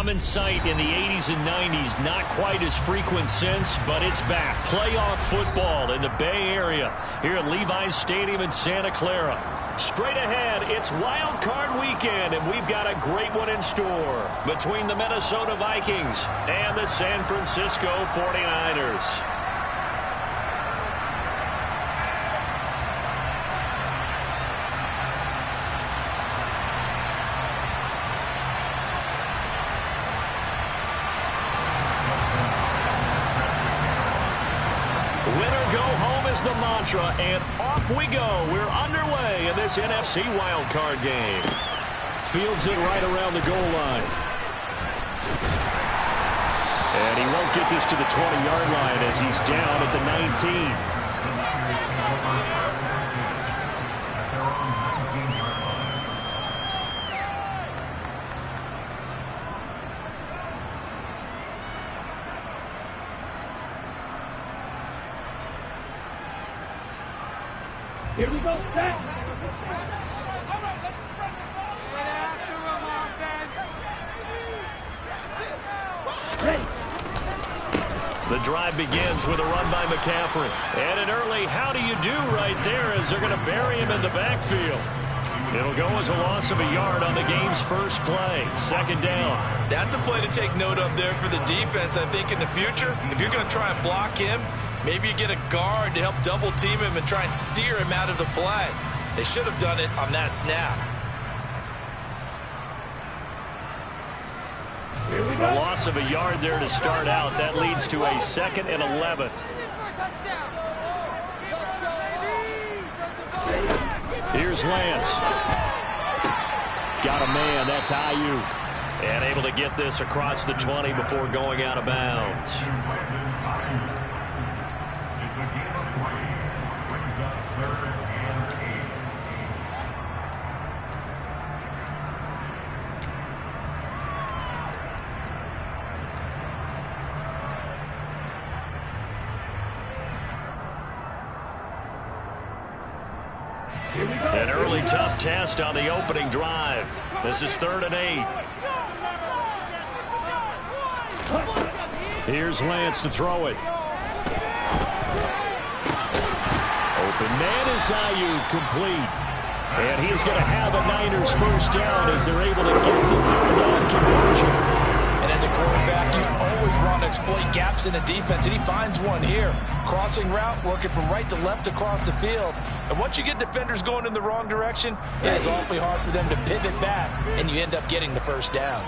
Common sight in the 80s and 90s, not quite as frequent since, but it's back. Playoff football in the Bay Area here at Levi's Stadium in Santa Clara. Straight ahead, it's Wild Card Weekend, and we've got a great one in store between the Minnesota Vikings and the San Francisco 49ers. The mantra, and off we go. We're underway in this NFC wildcard game. Fields it right around the goal line. And he won't get this to the 20-yard line as he's down at the 19. Here we go. Back. The drive begins with a run by McCaffrey. And an early how do you do right there as they're going to bury him in the backfield. It'll go as a loss of a yard on the game's first play. Second down. That's a play to take note of there for the defense, I think, in the future. If you're going to try and block him, maybe you get a guard to help double-team him and try and steer him out of the play. They should have done it on that snap. A loss of a yard there to start out. That leads to a 2nd and 11. Here's Lance. Got a man. That's Ayuk. And able to get this across the 20 before going out of bounds. An early tough test on the opening drive. This is 3rd and 8. Here's Lance to throw it. Open man is Ayuk, complete. And he's going to have a Niners first down as they're able to get the 3rd down conversion. And as a quarterback, you always want to exploit gaps in a defense, and he finds one here. Crossing route, working from right to left across the field. And once you get defenders going in the wrong direction, it's awfully hard for them to pivot back, and you end up getting the first down.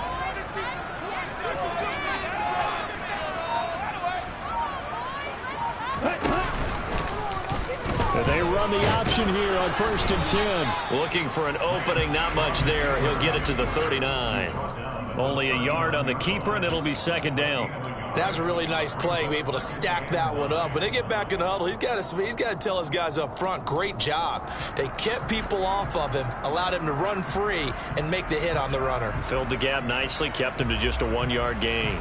They run the option here on 1st and 10. Looking for an opening, not much there. He'll get it to the 39. Only a yard on the keeper, and it'll be 2nd down. That was a really nice play, able to stack that one up. When they get back in the huddle, he's got to tell his guys up front, great job. They kept people off of him, allowed him to run free, and make the hit on the runner. Filled the gap nicely, kept him to just a 1-yard gain.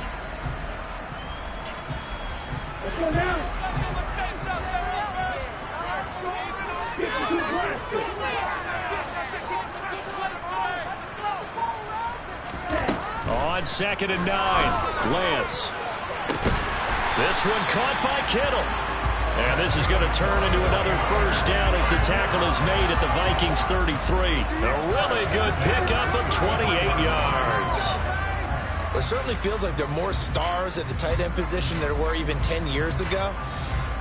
Let's go now. On 2nd and 9, Lance. This one caught by Kittle. And this is going to turn into another first down as the tackle is made at the Vikings 33. A really good pickup of 28 yards. Well, it certainly feels like there are more stars at the tight end position than there were even 10 years ago.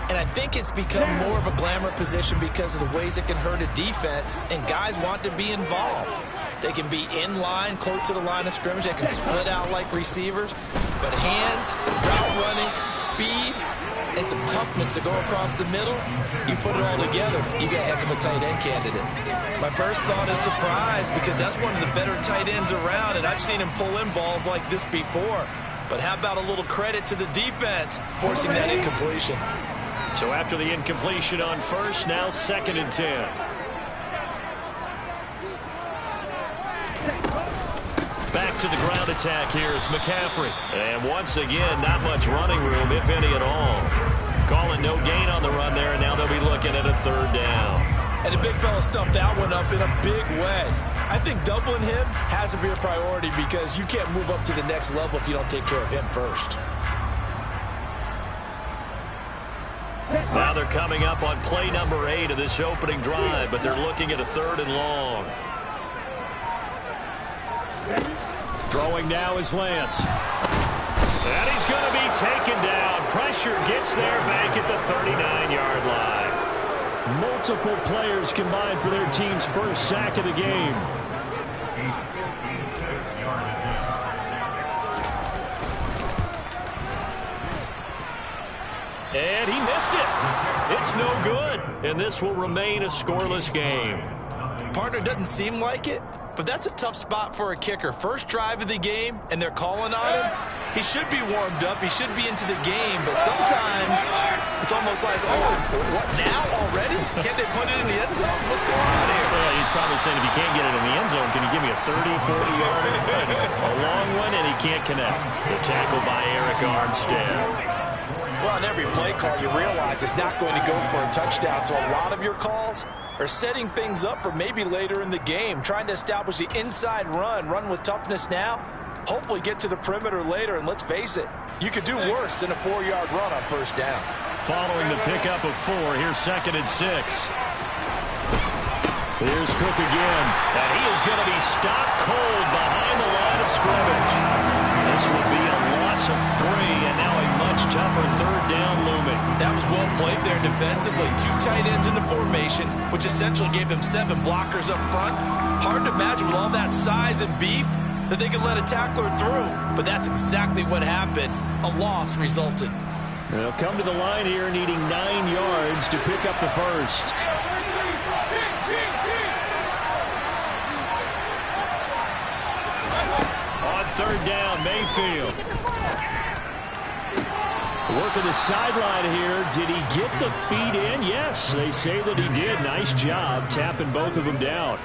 And I think it's become more of a glamour position because of the ways it can hurt a defense, and guys want to be involved. They can be in line, close to the line of scrimmage. They can split out like receivers. But hands, route running, speed, and some toughness to go across the middle, you put it all together, you get a heck of a tight end candidate. My first thought is surprise because that's one of the better tight ends around, and I've seen him pull in balls like this before. But how about a little credit to the defense forcing that incompletion? So after the incompletion on 1st, now 2nd and 10. Back to the ground attack here. It's McCaffrey. And once again, not much running room, if any at all. Calling no gain on the run there, and now they'll be looking at a 3rd down. And the big fella stuffed that one up in a big way. I think doubling him has to be a priority because you can't move up to the next level if you don't take care of him first. Now they're coming up on play number 8 of this opening drive, but they're looking at a 3rd and long. Throwing now is Lance. And he's going to be taken down. Pressure gets there back at the 39-yard line. Multiple players combined for their team's first sack of the game. And he missed it. It's no good. And this will remain a scoreless game. Partner, doesn't seem like it, but that's a tough spot for a kicker. First drive of the game, and they're calling on him. He should be warmed up. He should be into the game, but sometimes it's almost like, oh, what now already? Can't they put it in the end zone? What's going on here? Well, he's probably saying if you can't get it in the end zone, can you give me a 30, 40-yarder? A long one, and he can't connect. The tackle by Eric Armstead. Well, on every play call, you realize it's not going to go for a touchdown, so a lot of your calls are setting things up for maybe later in the game, trying to establish the inside run with toughness now, hopefully get to the perimeter later, and let's face it, you could do worse than a 4-yard run on first down. Following the pickup of 4, here's 2nd and 6. Here's Cook again, and he is going to be stopped cold behind the line of scrimmage. This will be a loss of 3, and now a much tougher 3rd down looming. That was well played there defensively. 2 tight ends in the formation, which essentially gave them 7 blockers up front. Hard to imagine with all that size and beef that they could let a tackler through, but that's exactly what happened. A loss resulted. They'll come to the line here needing 9 yards to pick up the first. On 3rd down, Mayfield. Work of the sideline here. Did he get the feet in? Yes, they say that he did. Nice job tapping both of them down.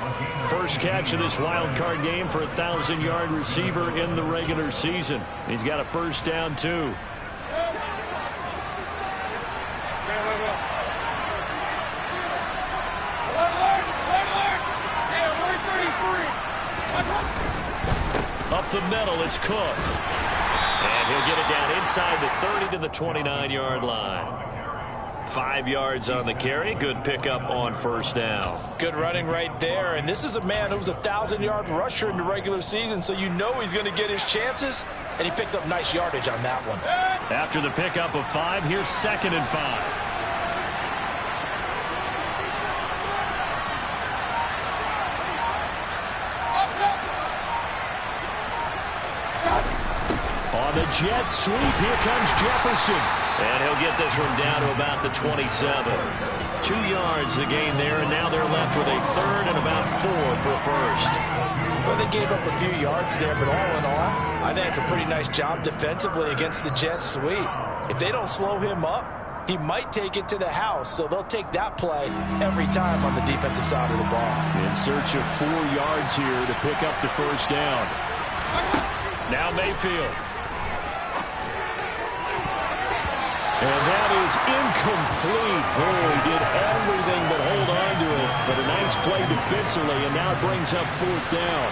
First catch of this wild card game for a 1,000-yard receiver in the regular season. He's got a first down, too. Up the middle, it's Cook. And he'll get it down inside the 30 to the 29-yard line. 5 yards on the carry. Good pickup on first down. Good running right there. And this is a man who was a 1,000-yard rusher in the regular season, so you know he's going to get his chances. And he picks up nice yardage on that one. After the pickup of 5, here's 2nd and 5. On the jet sweep, here comes Jefferson. And he'll get this one down to about the 27. 2 yards the gain there, and now they're left with a 3rd and about 4 for a first. Well, they gave up a few yards there, but all in all, I think it's a pretty nice job defensively against the jet sweep. If they don't slow him up, he might take it to the house, so they'll take that play every time on the defensive side of the ball. In search of 4 yards here to pick up the first down. Now Mayfield. And that is incomplete. Oh, he did everything but hold on to it. But a nice play defensively, and now it brings up 4th down.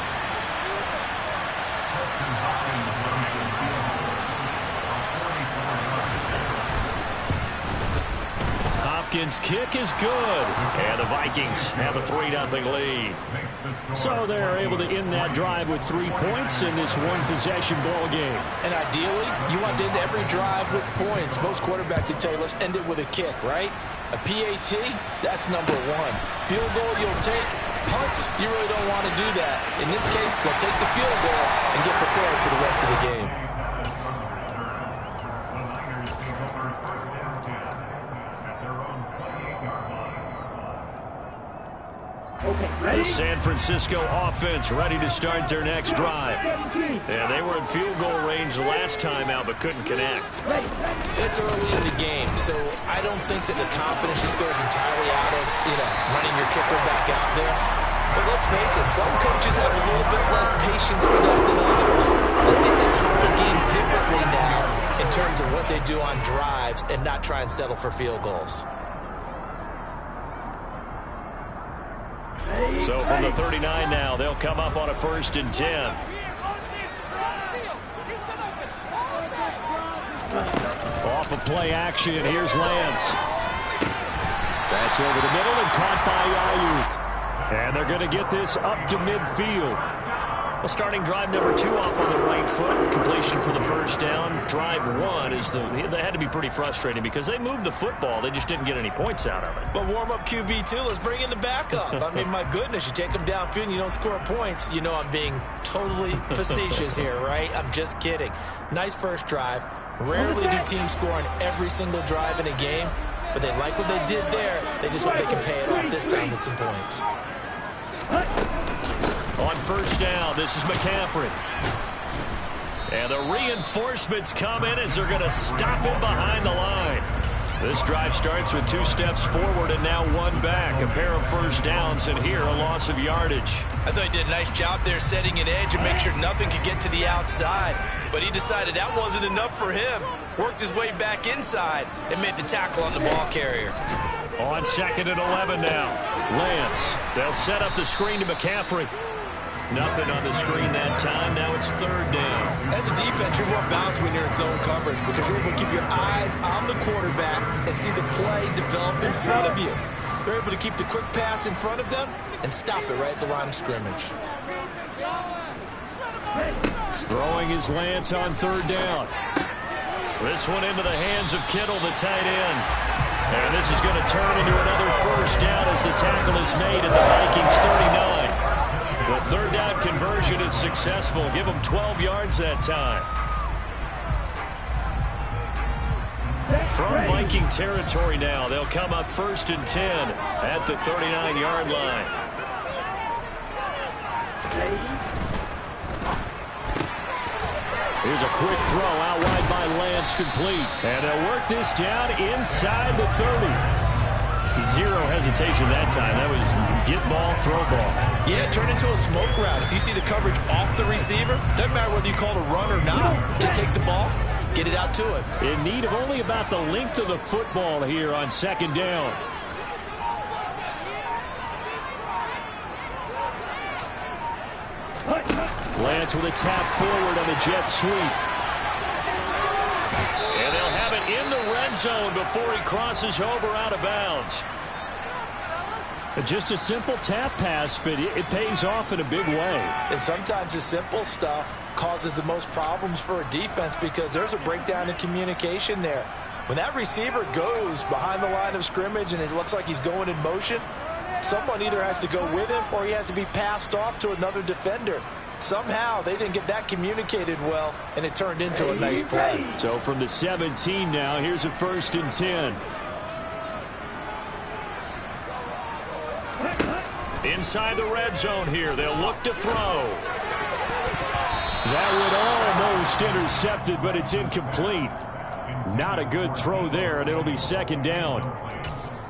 Hopkins' kick is good. And the Vikings have a 3-0 lead. So they're able to end that drive with 3 points in this one-possession ball game. And ideally, you want to end every drive with points. Most quarterbacks would tell you, let's end it with a kick, right? A PAT, that's number 1. Field goal you'll take. Punts, you really don't want to do that. In this case, they'll take the field goal and get prepared for the rest of the game. The San Francisco offense ready to start their next drive. Yeah, they were in field goal range last time out, but couldn't connect. It's early in the game, so I don't think that the confidence just goes entirely out of, running your kicker back out there. But let's face it, some coaches have a little bit less patience for that than others. Let's see if they call the game differently now in terms of what they do on drives and not try and settle for field goals. So from the 39 now, they'll come up on a 1st and 10. Off of play action, here's Lance. That's over the middle and caught by Ayuk. And they're going to get this up to midfield. Well, starting drive number 2 off on the right foot. Completion for the 1st down. Drive 1 is they had to be pretty frustrating because they moved the football. They just didn't get any points out of it. But warm-up QB2, let's bring in the backup. I mean, my goodness, you take them downfield and you don't score points. You know I'm being totally facetious here, right? I'm just kidding. Nice first drive. Rarely do teams score on every single drive in a game, but they like what they did there. They just hope they can pay it off this time with some points. On 1st down, this is McCaffrey. And the reinforcements come in as they're going to stop him behind the line. This drive starts with 2 steps forward and now 1 back. A pair of 1st downs, and here a loss of yardage. I thought he did a nice job there setting an edge and make sure nothing could get to the outside. But he decided that wasn't enough for him. Worked his way back inside and made the tackle on the ball carrier. On 2nd and 11 now. Lance, they'll set up the screen to McCaffrey. Nothing on the screen that time. Now it's 3rd down. As a defense, you're more balanced when you're in zone coverage because you're able to keep your eyes on the quarterback and see the play develop in front of you. They're able to keep the quick pass in front of them and stop it right at the line of scrimmage. Throwing is Lance on 3rd down. This one into the hands of Kittle, the tight end. And this is going to turn into another 1st down as the tackle is made at the Vikings 39. The 3rd down conversion is successful. Give them 12 yards that time. From Viking territory now, they'll come up 1st and 10 at the 39-yard line. Here's a quick throw out wide by Lance, complete. And they'll work this down inside the 30. Zero hesitation that time. That was get ball, throw ball. Yeah, turn into a smoke route. If you see the coverage off the receiver, doesn't matter whether you call it a run or not. Just take the ball, get it out to him. In need of only about the length of the football here on 2nd down. Lance with a tap forward on the jet sweep. And they'll have it in the red zone before he crosses over out of bounds. Just a simple tap pass, but it pays off in a big way. And sometimes the simple stuff causes the most problems for a defense because there's a breakdown in communication there. When that receiver goes behind the line of scrimmage and it looks like he's going in motion, someone either has to go with him or he has to be passed off to another defender. Somehow they didn't get that communicated well, and it turned into a nice play. So from the 17 now, here's a 1st and 10. Inside the red zone here, they'll look to throw. That would almost intercepted, but it's incomplete. Not a good throw there, and it'll be 2nd down.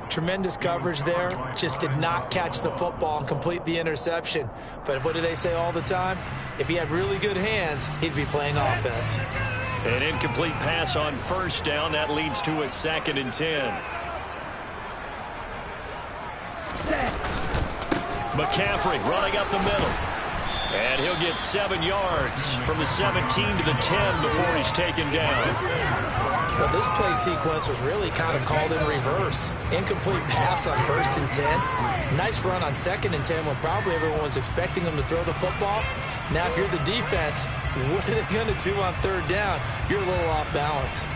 Tremendous coverage there. Just did not catch the football and complete the interception. But what do they say all the time? If he had really good hands, he'd be playing offense. An incomplete pass on 1st down. That leads to a 2nd and 10. McCaffrey running up the middle. And he'll get 7 yards from the 17 to the 10 before he's taken down. Well, this play sequence was really kind of called in reverse. Incomplete pass on 1st and 10. Nice run on 2nd and 10 when probably everyone was expecting him to throw the football. Now, if you're the defense, what are they going to do on 3rd down? You're a little off balance.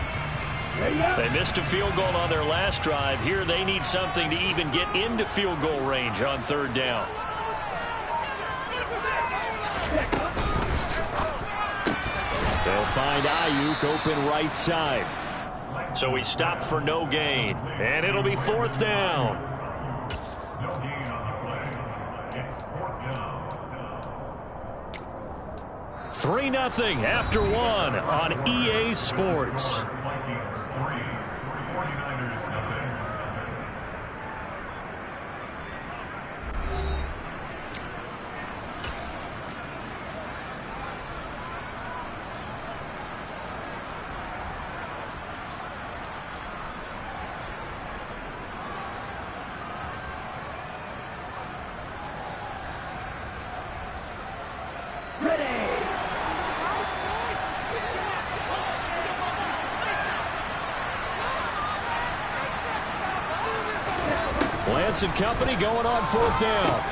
They missed a field goal on their last drive. Here they need something to even get into field goal range on 3rd down. They'll find Ayuk open right side. So he stopped for no gain. And it'll be 4th down. Three 3-0 after 1 on EA Sports. defense and company going on 4th down.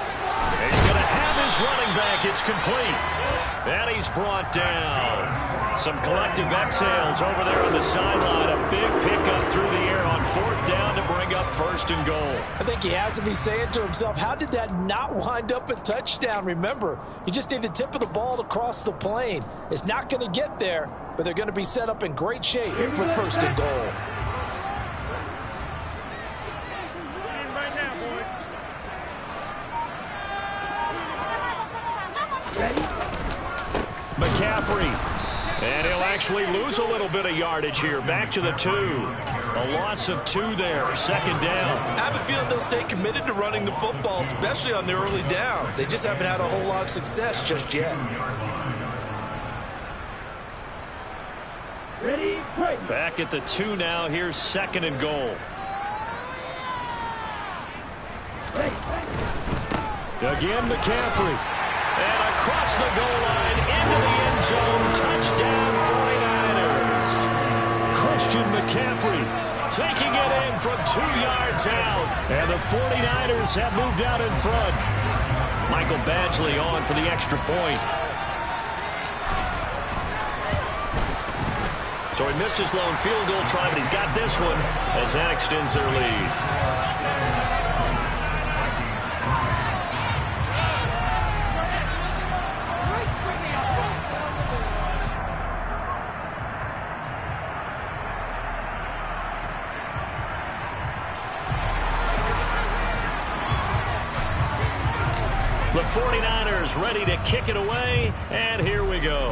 He's going to have his running back. It's complete. And he's brought down. Some collective exhales over there on the sideline. A big pickup through the air on 4th down to bring up 1st and goal. I think he has to be saying to himself, how did that not wind up a touchdown? Remember, you just need the tip of the ball to cross the plane. It's not going to get there, but they're going to be set up in great shape with 1st and goal. McCaffrey, and he'll actually lose a little bit of yardage here. Back to the 2. A loss of 2 there, 2nd down. I have a feeling they'll stay committed to running the football, especially on their early downs. They just haven't had a whole lot of success just yet. Ready, play. Back at the 2 now. Here's 2nd and goal. Again, McCaffrey. And across the goal line, into the end zone, touchdown 49ers. Christian McCaffrey taking it in from 2 yards out. And the 49ers have moved out in front. Michael Badgley on for the extra point. So he missed his lone field goal try, but he's got this one as that extends their lead. The 49ers ready to kick it away, and here we go.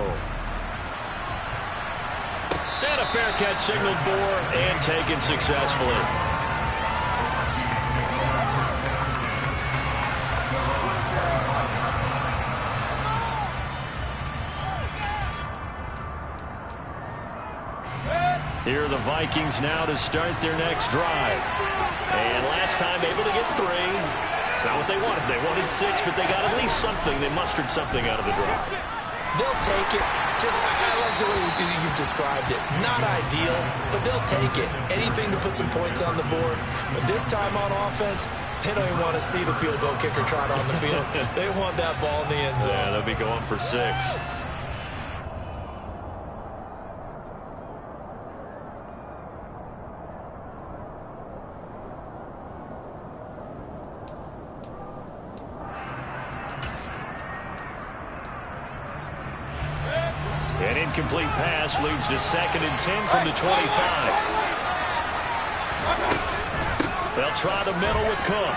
And a fair catch signaled for and taken successfully. Here are the Vikings now to start their next drive. And last time able to get 3. It's not what they wanted. They wanted 6, but they got at least something. They mustered something out of the drive. They'll take it. I like the way you've described it. Not ideal, but they'll take it. Anything to put some points on the board. But this time on offense, they don't even want to see the field goal kicker trot on the field. They want that ball in the end zone. Yeah, they'll be going for 6. An incomplete pass leads to 2nd and 10 from the 25. They'll try the middle with Cook.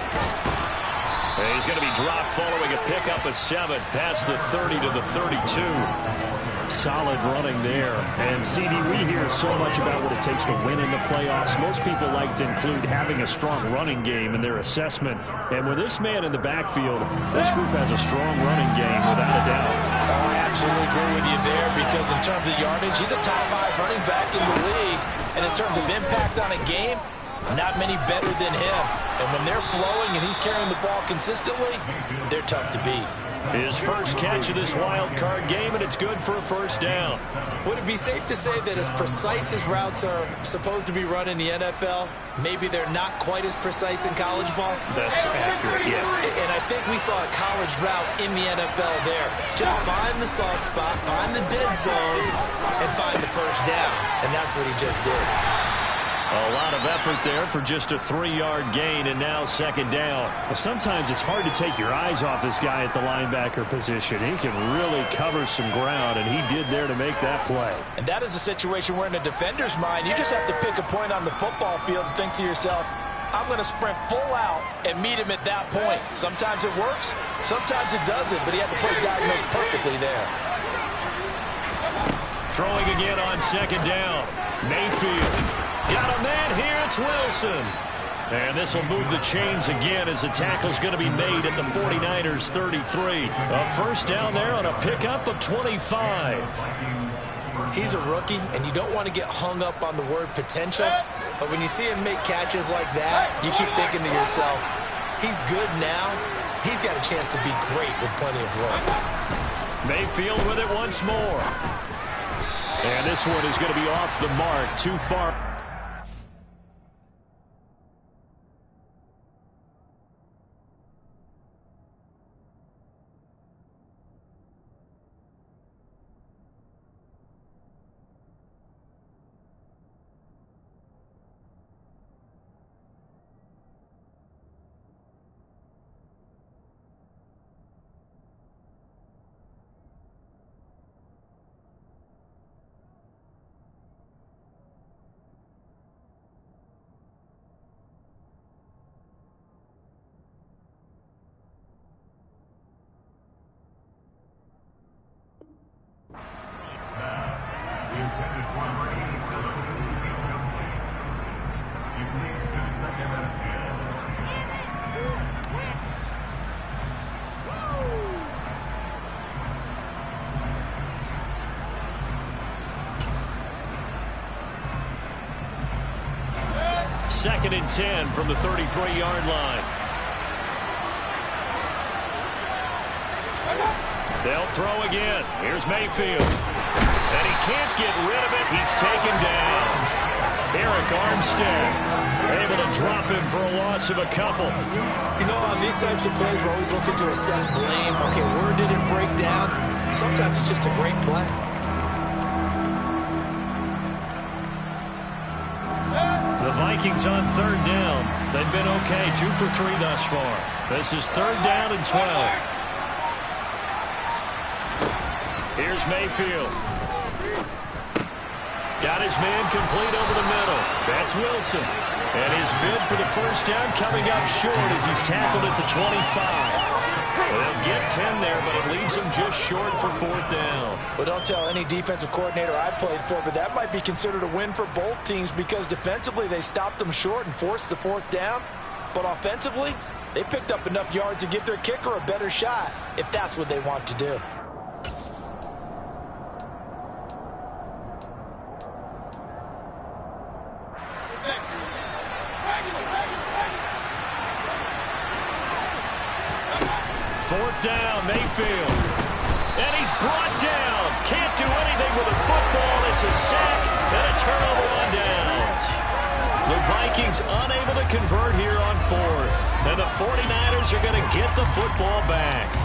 And he's going to be dropped following a pickup of 7 past the 30 to the 32. Solid running there. And, CD, we hear so much about what it takes to win in the playoffs. Most people like to include having a strong running game in their assessment. And with this man in the backfield, this group has a strong running game, without a doubt. I absolutely agree with you there, because in terms of yardage, he's a top 5 running back in the league. And in terms of impact on a game, not many better than him. And when they're flowing and he's carrying the ball consistently, they're tough to beat. His first catch of this wild card game, and it's good for a 1st down. Would it be safe to say that as precise as routes are supposed to be run in the NFL, maybe they're not quite as precise in college ball? That's accurate, yeah. And I think we saw a college route in the NFL there. Just find the soft spot, find the dead zone, and find the 1st down. And that's what he just did. A lot of effort there for just a 3-yard gain, and now 2nd down. Well, sometimes it's hard to take your eyes off this guy at the linebacker position. He can really cover some ground, and he did there to make that play. And that is a situation where in a defender's mind, you just have to pick a point on the football field and think to yourself, I'm going to sprint full out and meet him at that point. Sometimes it works, sometimes it doesn't, but he had the play diagnosed perfectly there. Throwing again on 2nd down. Mayfield. Got a man here, it's Wilson. And this will move the chains again as the tackle's going to be made at the 49ers 33. A 1st down there on a pickup of 25. He's a rookie, and you don't want to get hung up on the word potential. But when you see him make catches like that, you keep thinking to yourself, he's good now. He's got a chance to be great with plenty of room. Mayfield with it once more. And this one is going to be off the mark, too far. 2nd and 10 from the 33-yard line. They'll throw again. Here's Mayfield. And he can't get rid of it. He's taken down. Eric Armstead able to drop him for a loss of a couple. You know, on these types of plays, we're always looking to assess blame. Okay, where did it break down? Sometimes it's just a great play. The Vikings on 3rd down. They've been okay, 2 for 3 thus far. This is 3rd down and 12. Here's Mayfield. Got his man complete over the middle. That's Wilson. And his bid for the first down coming up short as he's tackled at the 25. They'll get 10 there, but it leaves him just short for 4th down. Well, don't tell any defensive coordinator I played for, but that might be considered a win for both teams because defensively they stopped them short and forced the 4th down. But offensively, they picked up enough yards to give their kicker a better shot if that's what they want to do. Fourth down, Mayfield. And he's brought down. Can't do anything with the football. It's a sack and a turnover on downs. The Vikings unable to convert here on 4th. And the 49ers are going to get the football back.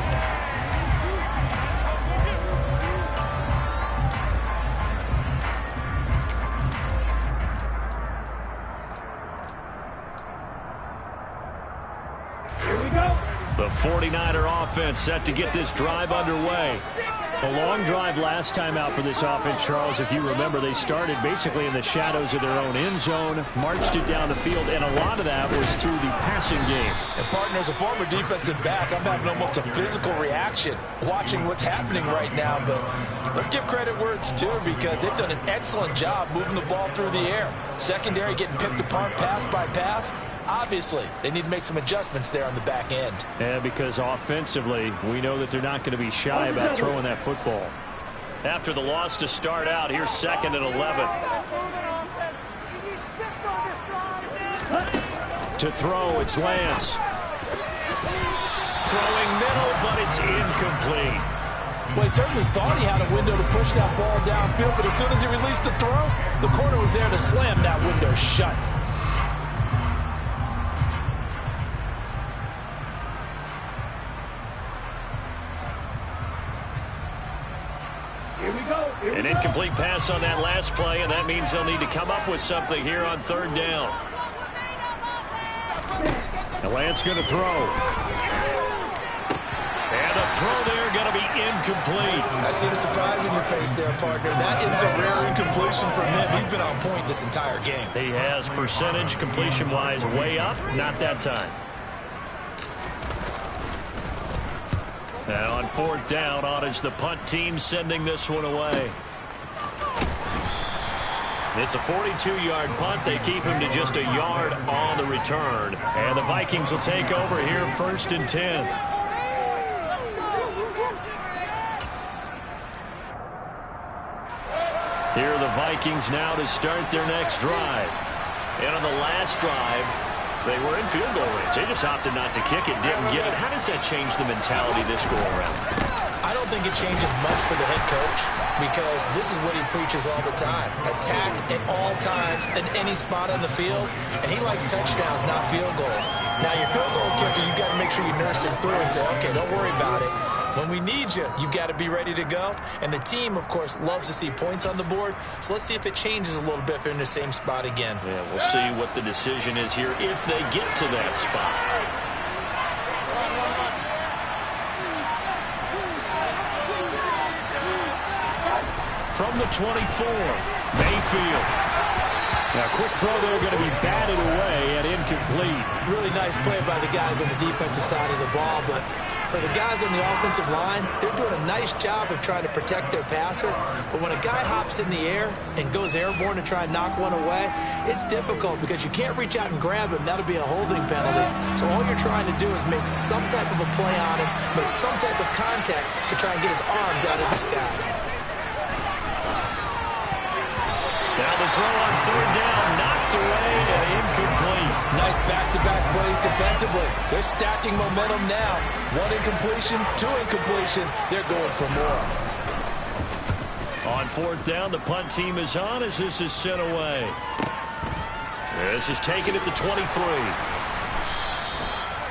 The 49er offense set to get this drive underway. A long drive last time out for this offense, Charles. If you remember, they started basically in the shadows of their own end zone, marched it down the field, and a lot of that was through the passing game. And partner, as a former defensive back, I'm having almost a physical reaction watching what's happening right now. But let's give credit where it's due because they've done an excellent job moving the ball through the air. Secondary getting picked apart pass by pass. Obviously, they need to make some adjustments there on the back end. Yeah, because offensively, we know that they're not going to be shy about throwing that football. After the loss to start out, here's 2nd and 11. To throw, it's Lance. Throwing middle, but it's incomplete. Well, he certainly thought he had a window to push that ball downfield, but as soon as he released the throw, the corner was there to slam that window shut. An incomplete pass on that last play, and that means they'll need to come up with something here on 3rd down. And Lance going to throw. And the throw there going to be incomplete. I see the surprise in your face there, partner. That is a rare incompletion from him. He's been on point this entire game. He has percentage completion-wise way up. Not that time. Now on 4th down, on is the punt team sending this one away. It's a 42-yard punt. They keep him to just a yard on the return. And the Vikings will take over here 1st and 10. Here are the Vikings now to start their next drive. And on the last drive, they were in field goal range. They just opted not to kick it, didn't get it. How does that change the mentality this go-around? I don't think it changes much for the head coach because this is what he preaches all the time. Attack at all times in any spot on the field, and he likes touchdowns, not field goals. Now, your field goal kicker, you've got to make sure you nurse him through and say, okay, don't worry about it. When we need you, you've got to be ready to go. And the team, of course, loves to see points on the board. So let's see if it changes a little bit if they're in the same spot again. Yeah, we'll see what the decision is here if they get to that spot. From the 24, Mayfield. Now, quick throw there going to be batted away and incomplete. Really nice play by the guys on the defensive side of the ball, but for the guys on the offensive line, they're doing a nice job of trying to protect their passer. But when a guy hops in the air and goes airborne to try and knock one away, it's difficult because you can't reach out and grab him. That'll be a holding penalty. So all you're trying to do is make some type of a play on him, make some type of contact to try and get his arms out of the sky. Now the throw on 3rd down, knocked away and incomplete. Nice back-to-back plays defensively. They're stacking momentum now. 1 incompletion, 2 incompletion. They're going for more. On 4th down, the punt team is on as this is sent away. This is taken at the 23.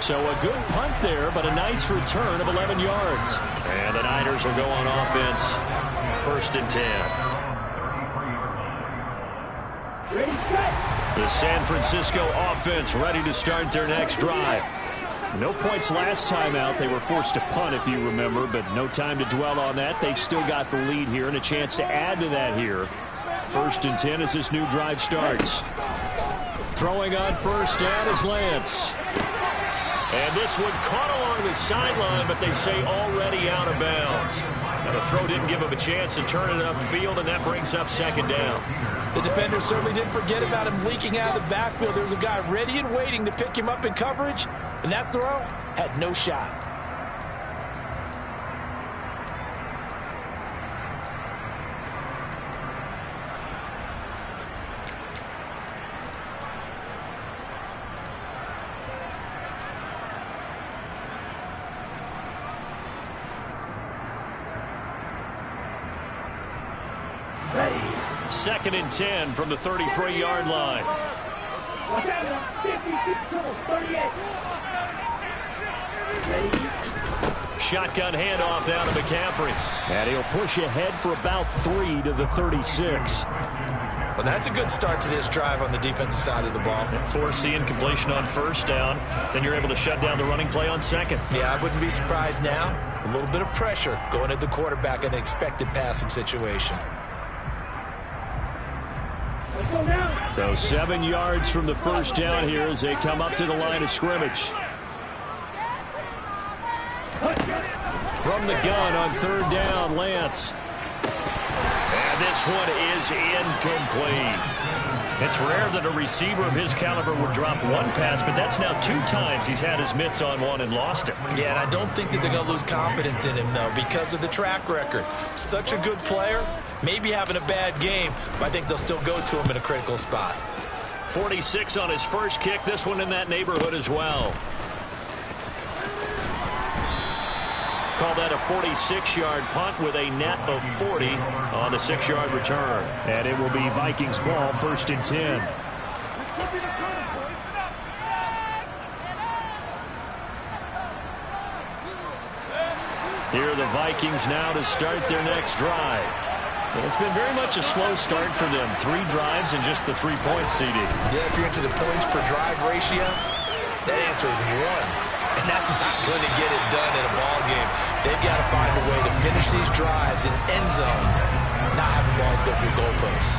So a good punt there, but a nice return of 11 yards. And the Niners will go on offense. 1st and 10. The San Francisco offense ready to start their next drive. No points last time out. They were forced to punt, if you remember, but no time to dwell on that. They've still got the lead here and a chance to add to that here. 1st and 10 as this new drive starts. Throwing on 1st down is Lance. And this one caught along the sideline, but they say already out of bounds. Now the throw didn't give him a chance to turn it upfield, and that brings up 2nd down. The defender certainly didn't forget about him leaking out of the backfield. There was a guy ready and waiting to pick him up in coverage, and that throw had no shot. Ready. 2nd and 10 from the 33-yard line. Shotgun handoff down to McCaffrey. And he'll push ahead for about 3 to the 36. Well, that's a good start to this drive on the defensive side of the ball. Force the incompletion on 1st down. Then you're able to shut down the running play on 2nd. Yeah, I wouldn't be surprised now. A little bit of pressure going at the quarterback in an expected passing situation. So 7 yards from the 1st down here as they come up to the line of scrimmage. From the gun on 3rd down, Lance. And this one is incomplete. It's rare that a receiver of his caliber would drop one pass, but that's now 2 times he's had his mitts on one and lost it. Yeah, and I don't think that they're going to lose confidence in him, though, because of the track record. Such a good player, maybe having a bad game, but I think they'll still go to him in a critical spot. 46 on his first kick, this one in that neighborhood as well. Call that a 46-yard punt with a net of 40 on the 6-yard return. And it will be Vikings ball, 1st and 10. Here are the Vikings now to start their next drive. And it's been very much a slow start for them. 3 drives and just the 3 points, CD. Yeah, if you're into the points per drive ratio, that answer is 1. And that's not going to get it done in a ball game. They've got to find a way to finish these drives in end zones, not having balls go through goalposts.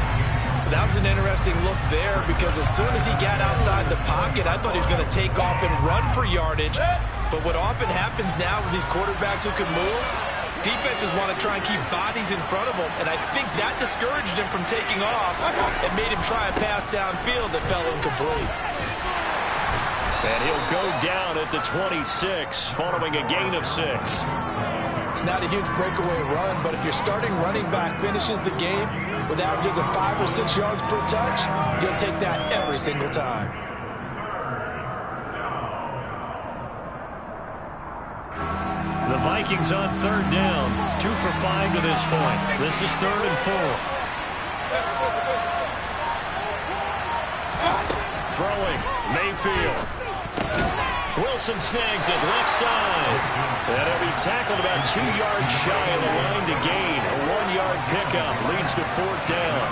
That was an interesting look there because as soon as he got outside the pocket, I thought he was going to take off and run for yardage. But what often happens now with these quarterbacks who can move, defenses want to try and keep bodies in front of them, and I think that discouraged him from taking off and made him try a pass downfield that fell incomplete. And he'll go down at the 26, following a gain of 6. It's not a huge breakaway run, but if your starting running back finishes the game with averages of 5 or 6 yards per touch, you'll take that every single time. The Vikings on 3rd down, 2 for 5 to this point. This is 3rd and 4. Throwing, Mayfield. Wilson snags it left side. And he'll be tackled about 2 yards shy of the line to gain. A 1-yard pickup leads to 4th down.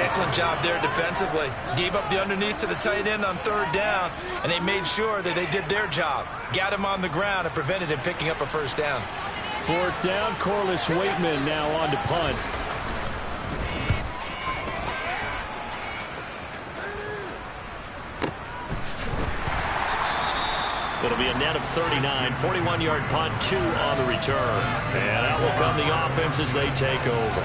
Excellent job there defensively. Gave up the underneath to the tight end on 3rd down, and they made sure that they did their job. Got him on the ground and prevented him picking up a 1st down. 4th down, Corliss Waitman now on to punt. It'll be a net of 39, 41-yard punt, 2 on the return. And out will come the offense as they take over.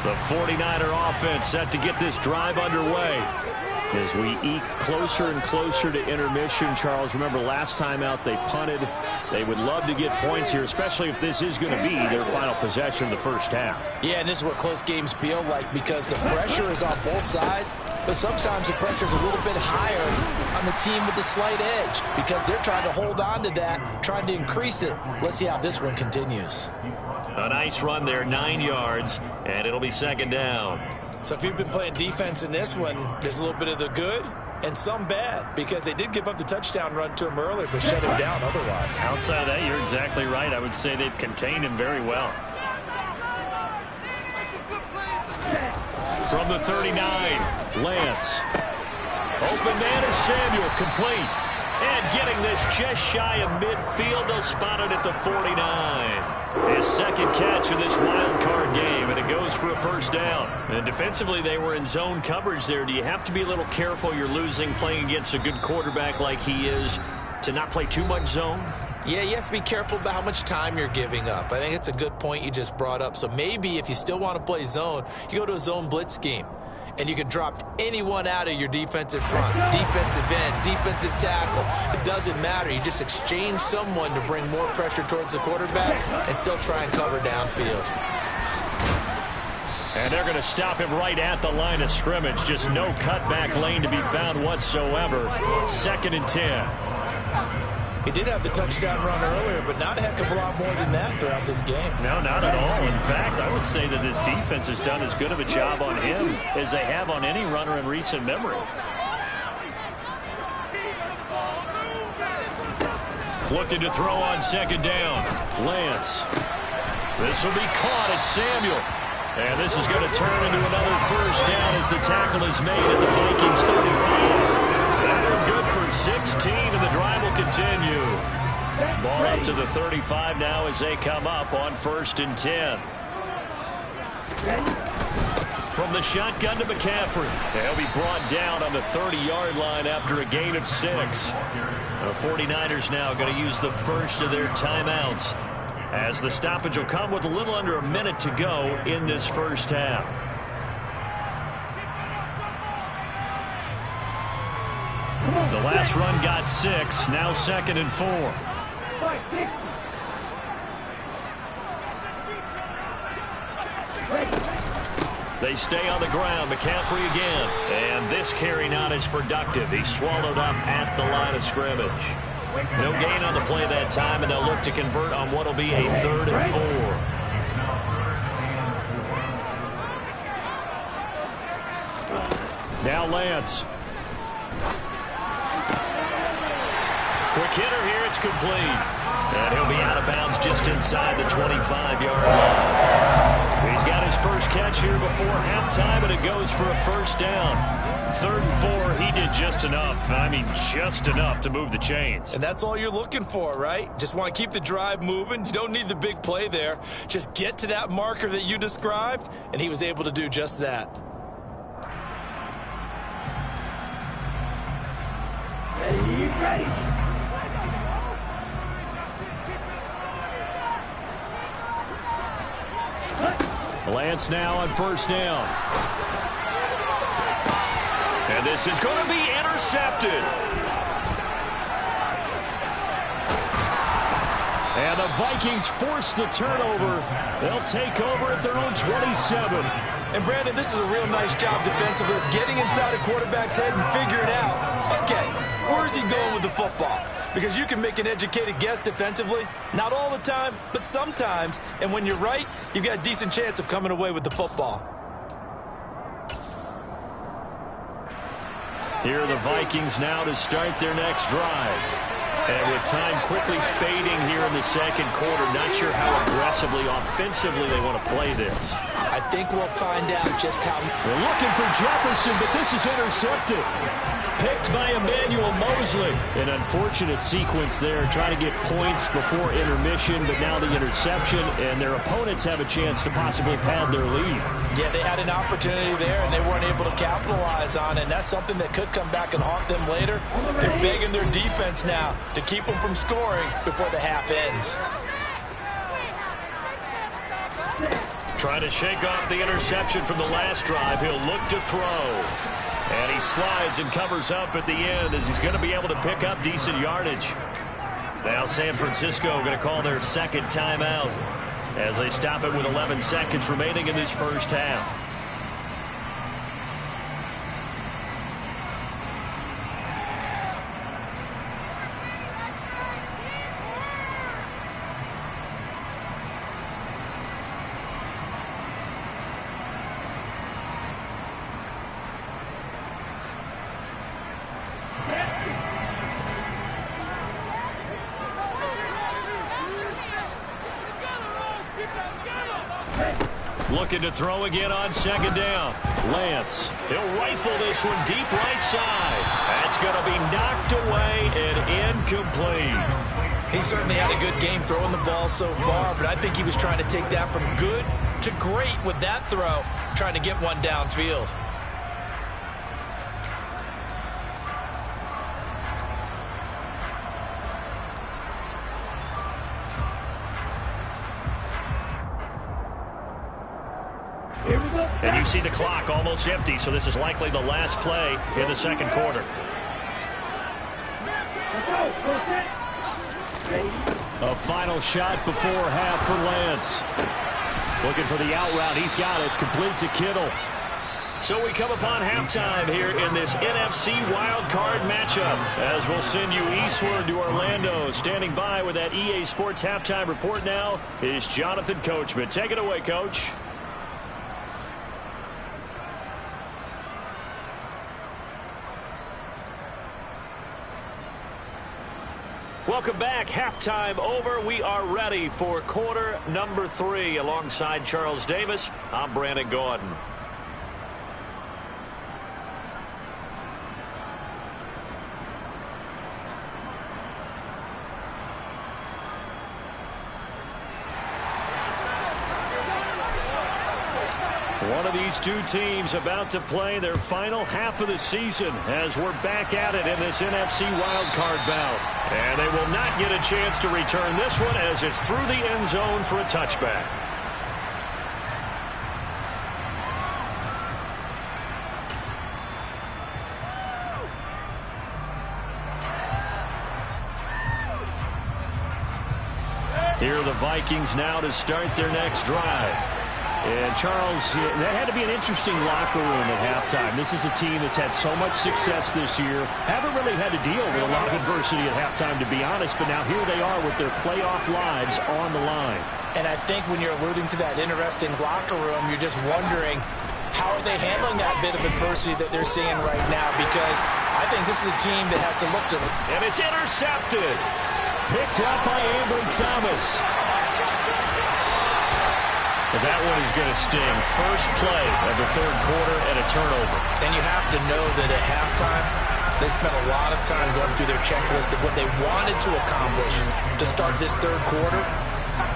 The 49er offense set to get this drive underway. As we eke closer and closer to intermission, Charles, remember last time out they punted. They would love to get points here, especially if this is going to be their final possession of the first half. Yeah, and this is what close games feel like because the pressure is on both sides, but sometimes the pressure is a little bit higher on the team with the slight edge because they're trying to hold on to that, trying to increase it. Let's see how this one continues. A nice run there, 9 yards, and it'll be second down. So if you've been playing defense in this one, there's a little bit of the good and some bad because they did give up the touchdown run to him earlier but shut him down otherwise. Outside of that, you're exactly right. I would say they've contained him very well. From the 39, Lance. Open man is Samuel, complete. And getting this just shy of midfield, they'll spot it at the 49. His second catch of this wild card game, and it goes for a first down. And defensively, they were in zone coverage there. Do you have to be a little careful? You're losing playing against a good quarterback like he is to not play too much zone? Yeah, you have to be careful about how much time you're giving up. I think it's a good point you just brought up. So maybe if you still want to play zone, you go to a zone blitz scheme. And you can drop anyone out of your defensive front, defensive end, defensive tackle. It doesn't matter. You just exchange someone to bring more pressure towards the quarterback and still try and cover downfield. And they're going to stop him right at the line of scrimmage. Just no cutback lane to be found whatsoever. 2nd and 10. He did have the touchdown run earlier, but not a heck of a lot more than that throughout this game. No, not at all. In fact, I would say that this defense has done as good of a job on him as they have on any runner in recent memory. Looking to throw on second down. Lance. This will be caught. It's Samuel. And this is going to turn into another first down as the tackle is made at the Vikings 35. They're good for 16, and the drive will continue. Ball up to the 35 now as they come up on 1st and 10. From the shotgun to McCaffrey. He'll be brought down on the 30-yard line after a gain of 6. The 49ers now going to use the first of their timeouts, as the stoppage will come with a little under a minute to go in this first half. The last run got 6, now 2nd and 4. They stay on the ground. McCaffrey again. And this carry not as productive. He's swallowed up at the line of scrimmage. No gain on the play that time, and they'll look to convert on what will be a 3rd and 4. Now Lance. Quick hitter here, it's complete. And he'll be out of bounds just inside the 25-yard line. He's got his first catch here before halftime, and it goes for a first down. 3rd and 4, he did just enough. I mean, just enough to move the chains. And that's all you're looking for, right? Just want to keep the drive moving. You don't need the big play there. Just get to that marker that you described, and he was able to do just that. Ready. Lance now on 1st down. And this is going to be intercepted. And the Vikings force the turnover. They'll take over at their own 27. And Brandon, this is a real nice job defensively of getting inside a quarterback's head and figuring out, okay, where's he going with the football? Because you can make an educated guess defensively. Not all the time, but sometimes. And when you're right, you've got a decent chance of coming away with the football. Here are the Vikings now to start their next drive. And with time quickly fading here in the second quarter, not sure how aggressively, offensively they want to play this. I think we'll find out just how. They're looking for Jefferson, but this is intercepted. Picked by Emmanuel Mosley. An unfortunate sequence there, trying to get points before intermission, but now the interception, and their opponents have a chance to possibly pad their lead. Yeah, they had an opportunity there, and they weren't able to capitalize on it, and that's something that could come back and haunt them later. They're begging their defense now to keep them from scoring before the half ends. Trying to shake off the interception from the last drive. He'll look to throw. And he slides and covers up at the end as he's going to be able to pick up decent yardage. Now San Francisco going to call their second timeout as they stop it with 11 seconds remaining in this first half. Looking to throw again on second down. Lance, he'll rifle this one deep right side. That's going to be knocked away and incomplete. He certainly had a good game throwing the ball so far, but I think he was trying to take that from good to great with that throw, trying to get one downfield. And you see the clock almost empty, so this is likely the last play in the second quarter. A final shot before half for Lance. Looking for the out route. He's got it. Complete to Kittle. So we come upon halftime here in this NFC wildcard matchup as we'll send you eastward to Orlando. Standing by with that EA Sports halftime report now is Jonathan Coachman. Take it away, Coach. Welcome back. Halftime over. We are ready for quarter number 3. Alongside Charles Davis, I'm Brandon Gordon. One of these two teams about to play their final half of the season as we're back at it in this NFC wildcard bout. And they will not get a chance to return this one as it's through the end zone for a touchback. Here are the Vikings now to start their next drive. And, Charles, that had to be an interesting locker room at halftime. This is a team that's had so much success this year. Haven't really had to deal with a lot of adversity at halftime, to be honest. But now here they are with their playoff lives on the line. And I think when you're alluding to that interesting locker room, you're just wondering how are they handling that bit of adversity that they're seeing right now? Because I think this is a team that has to look to... And it's intercepted. Picked up by Ambry Thomas. But that one is going to sting. First play of the third quarter and a turnover. And you have to know that at halftime, they spent a lot of time going through their checklist of what they wanted to accomplish to start this third quarter.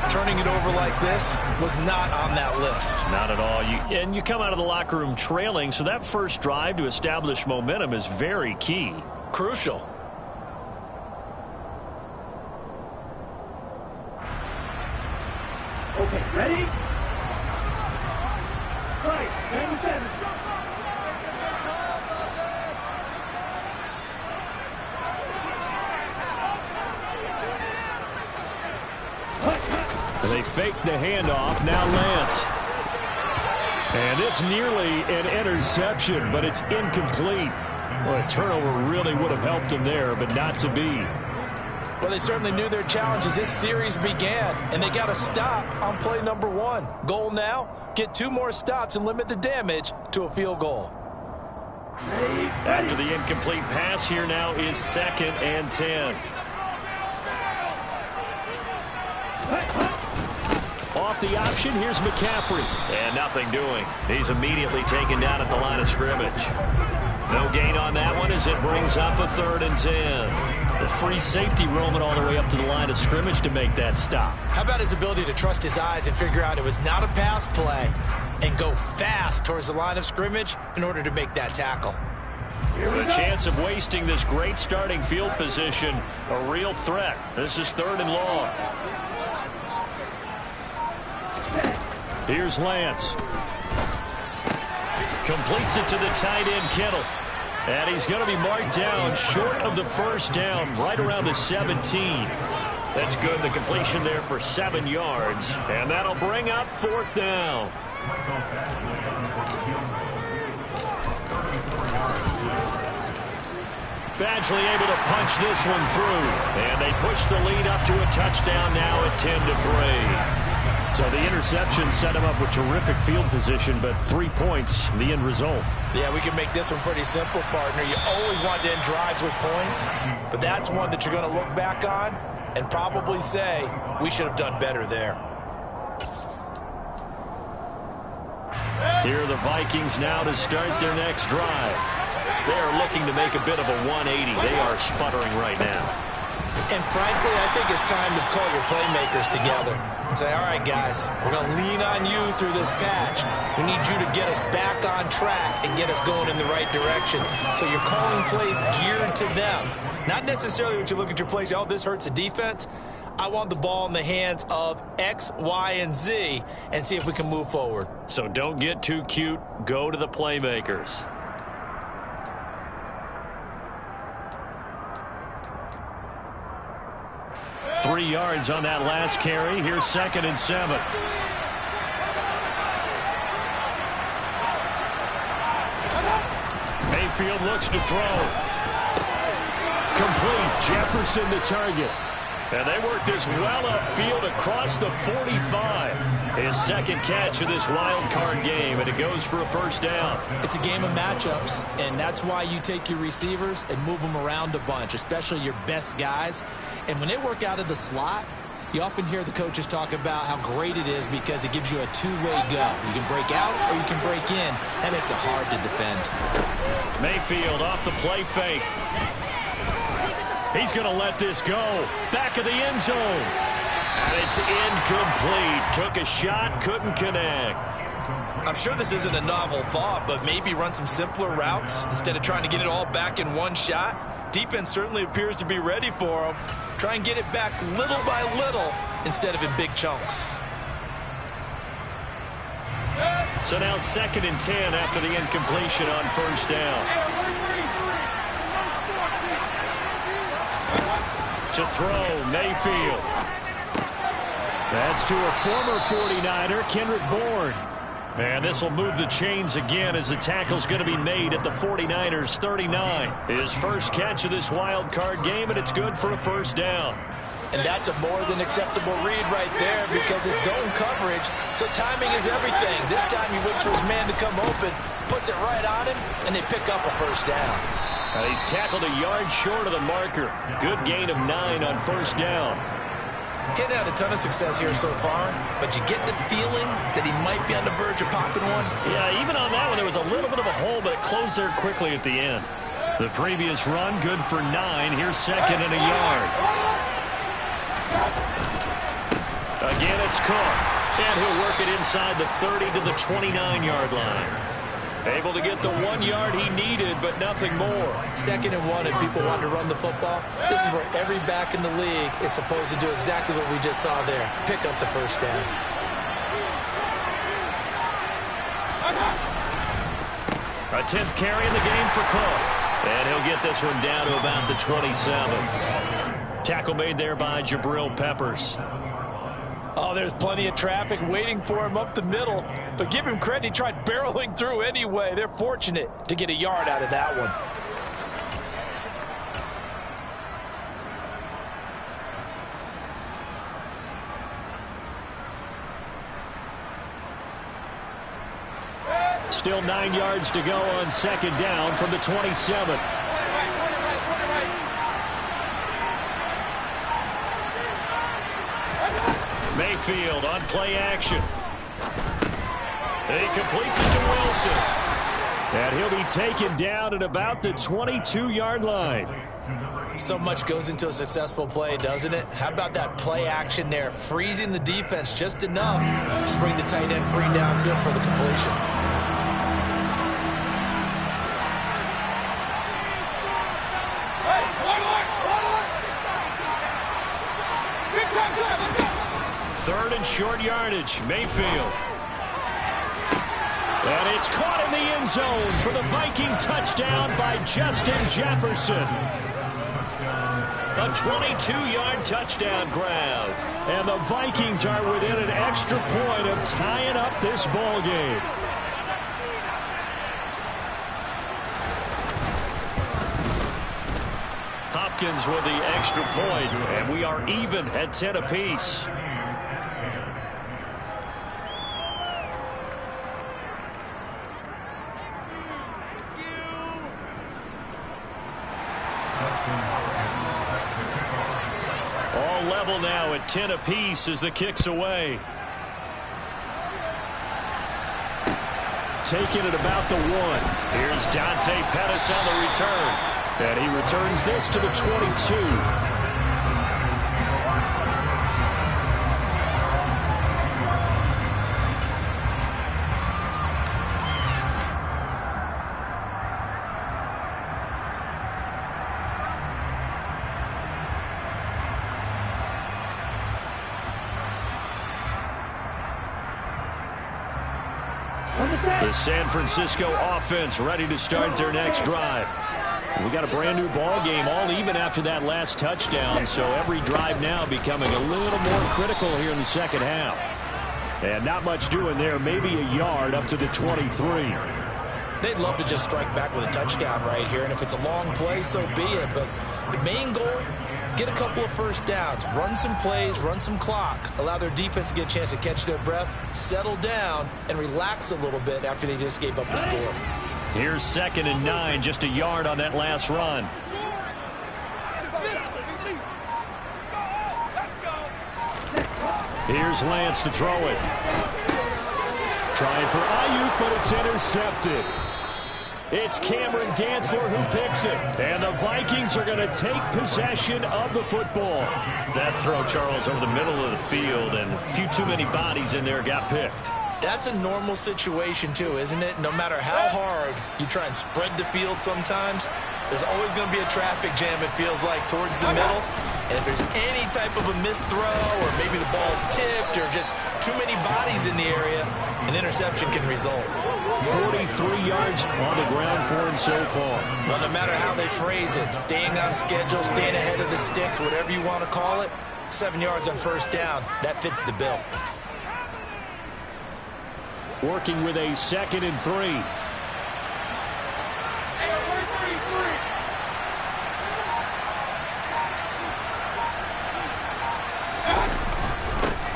Turning it over like this was not on that list. Not at all. And you come out of the locker room trailing, so that first drive to establish momentum is very key. Crucial. Okay, ready? Right, they fake the handoff. Now Lance. And it's nearly an interception, but it's incomplete. Well, a turnover really would have helped them there, but not to be. Well, they certainly knew their challenge as this series began, and they got to stop on play number 1. Goal now, get 2 more stops and limit the damage to a field goal. After the incomplete pass, here now is 2nd and 10. Off the option, here's McCaffrey. And nothing doing. He's immediately taken down at the line of scrimmage. No gain on that one as it brings up a 3rd and 10. The free safety roaming all the way up to the line of scrimmage to make that stop. How about his ability to trust his eyes and figure out it was not a pass play and go fast towards the line of scrimmage in order to make that tackle. The chance of wasting this great starting field position, a real threat. This is 3rd and long. Here's Lance. Completes it to the tight end, Kittle. And he's going to be marked down short of the first down, right around the 17. That's good. The completion there for 7 yards. And that'll bring up 4th down. Badgley able to punch this one through. And they push the lead up to a touchdown now at 10-3. So the interception set him up with terrific field position, but 3 points, the end result. Yeah, we can make this one pretty simple, partner. You always want to end drives with points, but that's one that you're going to look back on and probably say, we should have done better there. Here are the Vikings now to start their next drive. They are looking to make a bit of a 180. They are sputtering right now. And frankly, I think it's time to call your playmakers together and say, all right, guys, we're going to lean on you through this patch. We need you to get us back on track and get us going in the right direction. So you're calling plays geared to them. Not necessarily when you look at your plays, oh, this hurts the defense. I want the ball in the hands of X, Y, and Z and see if we can move forward. So don't get too cute. Go to the playmakers. Three yards on that last carry. Here's 2nd and 7. Mayfield looks to throw. Complete. Jefferson the target. And they work this well upfield across the 45. His 2nd catch of this wild card game, and it goes for a 1st down. It's a game of matchups, and that's why you take your receivers and move them around a bunch, especially your best guys. And when they work out of the slot, you often hear the coaches talk about how great it is because it gives you a two-way go. You can break out or you can break in. That makes it hard to defend. Mayfield off the play fake. He's going to let this go. Back of the end zone. And it's incomplete. Took a shot, couldn't connect. I'm sure this isn't a novel thought, but maybe run some simpler routes instead of trying to get it all back in one shot. Defense certainly appears to be ready for him. Try and get it back little by little instead of in big chunks. So now 2nd and 10 after the incompletion on 1st down. To throw, Mayfield. That's to a former 49er, Kendrick Bourne. And this will move the chains again as the tackle's going to be made at the 49ers 39. His first catch of this wild card game, and it's good for a 1st down. And that's a more than acceptable read right there because it's zone coverage, so timing is everything. This time he waits for his man to come open, puts it right on him, and they pick up a 1st down. He's tackled a yard short of the marker. Good gain of 9 on 1st down. Getting out a ton of success here so far, but you get the feeling that he might be on the verge of popping one. Yeah, even on that one, there was a little bit of a hole, but it closed there quickly at the end. The previous run, good for 9. Here's 2nd and a yard. Again, it's Cook. And he'll work it inside the 30 to the 29-yard line. Able to get the 1 yard he needed, but nothing more. 2nd and 1 if people want to run the football. This is where every back in the league is supposed to do exactly what we just saw there. Pick up the 1st down. A 10th carry in the game for Cook. And he'll get this one down to about the 27. Tackle made there by Jabril Peppers. Oh, there's plenty of traffic waiting for him up the middle. But give him credit, he tried barreling through anyway. They're fortunate to get a yard out of that one. Still 9 yards to go on 2nd down from the 27. Mayfield on play action. He completes it to Wilson. And he'll be taken down at about the 22-yard line. So much goes into a successful play, doesn't it? How about that play action there? Freezing the defense just enough to bring the tight end free downfield for the completion. Hey, 3rd and short yardage. Mayfield. And it's caught in the end zone for the Viking touchdown by Justin Jefferson. A 22-yard touchdown grab. And the Vikings are within an extra point of tying up this ball game. Hopkins with the extra point, and we are even at 10 apiece. All level now at 10 apiece as the kick's away. Taking it about the 1. Here's Dante Pettis on the return. And he returns this to the 22. The San Francisco offense ready to start their next drive. We got a brand new ball game, all even after that last touchdown, so every drive now becoming a little more critical here in the second half. And not much doing there, maybe a yard up to the 23. They'd love to just strike back with a touchdown right here, and if it's a long play, so be it. But the main goal, get a couple of first downs, run some plays, run some clock, allow their defense to get a chance to catch their breath, settle down, and relax a little bit after they just gave up a score. Here's 2nd and 9, just a yard on that last run. Here's Lance to throw it. Trying for Ayuk, but it's intercepted. It's Cameron Dantzler who picks it. And the Vikings are going to take possession of the football. That throw, Charles, over the middle of the field, and a few too many bodies in there got picked. That's a normal situation, too, isn't it? No matter how hard you try and spread the field sometimes, there's always going to be a traffic jam, it feels like, towards the middle. And if there's any type of a missed throw, or maybe the ball's tipped, or just too many bodies in the area, an interception can result. 43 yards on the ground for him so far. Well, no matter how they phrase it, staying on schedule, staying ahead of the sticks, whatever you want to call it, 7 yards on first down, that fits the bill. Working with a 2nd and 3.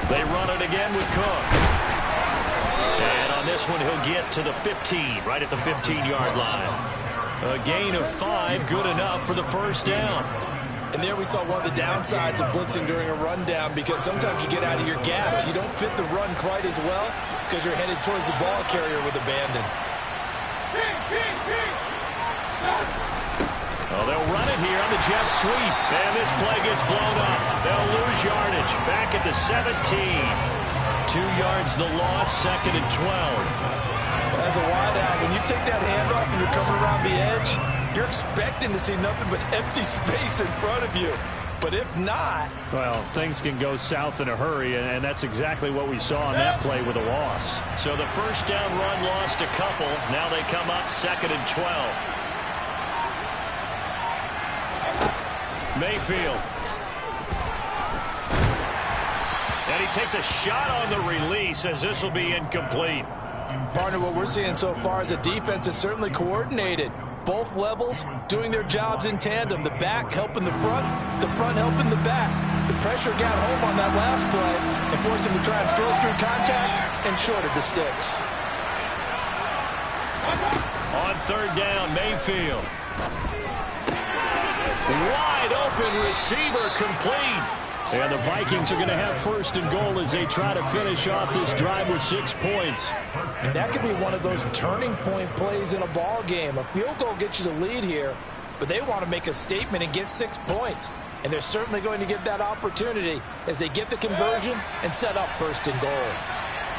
They run it again with Cook. And on this one, he'll get to the 15, right at the 15-yard line. A gain of 5, good enough for the first down. And there we saw one of the downsides of blitzing during a rundown, because sometimes you get out of your gaps. You don't fit the run quite as well because you're headed towards the ball carrier with abandon. Well, they'll run it here on the jet sweep. And this play gets blown up. They'll lose yardage. Back at the 17. 2 yards the loss, 2nd and 12. As a wideout, when you take that handoff and you're coming around the edge, you're expecting to see nothing but empty space in front of you. But if not... Well, things can go south in a hurry, and that's exactly what we saw on that play with a loss. So the first down run lost a couple. Now they come up 2nd and 12. Mayfield. And he takes a shot on the release as this will be incomplete. Partner, what we're seeing so far is a defense that's certainly coordinated. Both levels doing their jobs in tandem. The back helping the front helping the back. The pressure got home on that last play and forced him to try and throw through contact and shorted the sticks. On 3rd down, Mayfield. Wide open receiver, complete. And the Vikings are going to have 1st and goal as they try to finish off this drive with 6 points. And that could be one of those turning point plays in a ball game. A field goal gets you the lead here, but they want to make a statement and get 6 points. And they're certainly going to get that opportunity as they get the conversion and set up 1st and goal.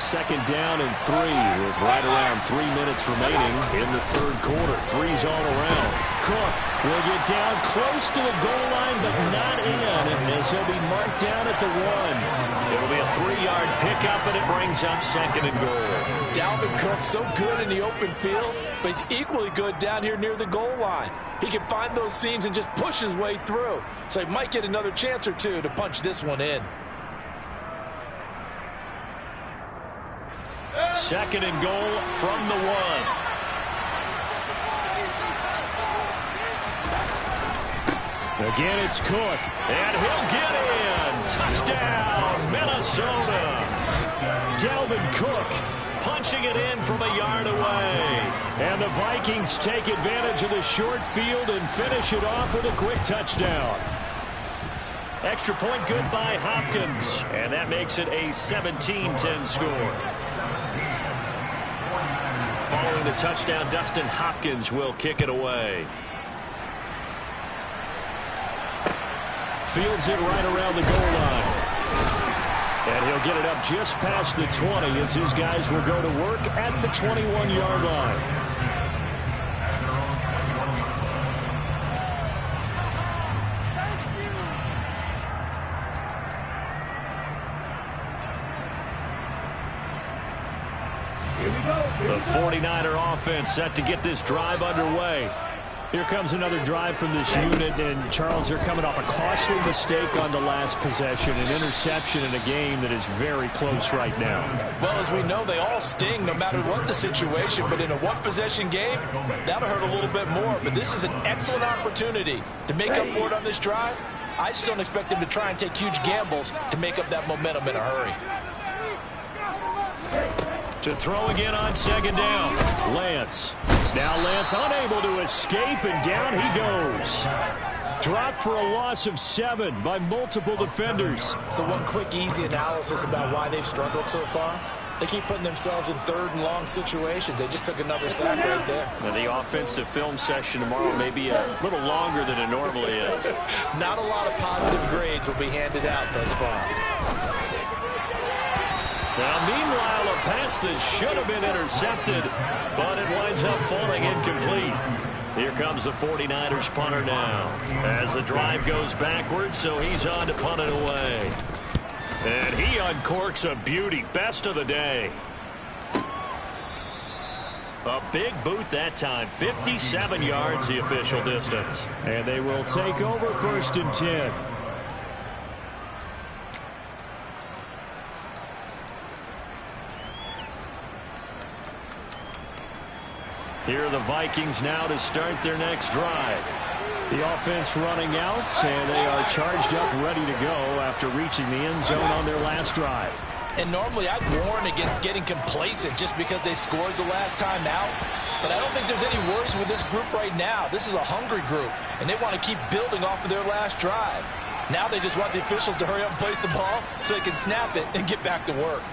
2nd down and 3 with right around 3 minutes remaining in the 3rd quarter. 3's all around. Cook will get down close to the goal line, but not in. And as he'll be marked down at the 1. It'll be a 3-yard pickup, and it brings up 2nd and goal. Dalvin Cook so good in the open field, but he's equally good down here near the goal line. He can find those seams and just push his way through. So he might get another chance or two to punch this one in. 2nd and goal from the 1. Again, it's Cook, and he'll get in. Touchdown, Minnesota. Dalvin Cook punching it in from a yard away. And the Vikings take advantage of the short field and finish it off with a quick touchdown. Extra point good by Hopkins, and that makes it a 17-10 score. Following the touchdown, Dustin Hopkins will kick it away. Fields it right around the goal line. And he'll get it up just past the 20 as his guys will go to work at the 21-yard line. The 49er offense set to get this drive underway. Here comes another drive from this unit, and Charles, they're coming off a costly mistake on the last possession, an interception in a game that is very close right now. Well, as we know, they all sting no matter what the situation, but in a one-possession game, that'll hurt a little bit more. But this is an excellent opportunity to make up for it on this drive. I just don't expect them to try and take huge gambles to make up that momentum in a hurry. To throw again on 2nd down, Lance. Now Lance unable to escape, and down he goes. Dropped for a loss of 7 by multiple defenders. So one quick, easy analysis about why they've struggled so far. They keep putting themselves in 3rd and long situations. They just took another sack right there. Now the offensive film session tomorrow may be a little longer than it normally is. Not a lot of positive grades will be handed out thus far. Now, meanwhile, a pass that should have been intercepted, but it winds up falling incomplete. Here comes the 49ers punter now as the drive goes backwards, so he's on to punt it away. And he uncorks a beauty. Best of the day. A big boot that time. 57 yards the official distance. And they will take over 1st and 10. Here are the Vikings now to start their next drive. The offense running out, and they are charged up, ready to go after reaching the end zone on their last drive. And normally I'd warn against getting complacent just because they scored the last time out. But I don't think there's any worries with this group right now. This is a hungry group, and they want to keep building off of their last drive. Now they just want the officials to hurry up and place the ball so they can snap it and get back to work.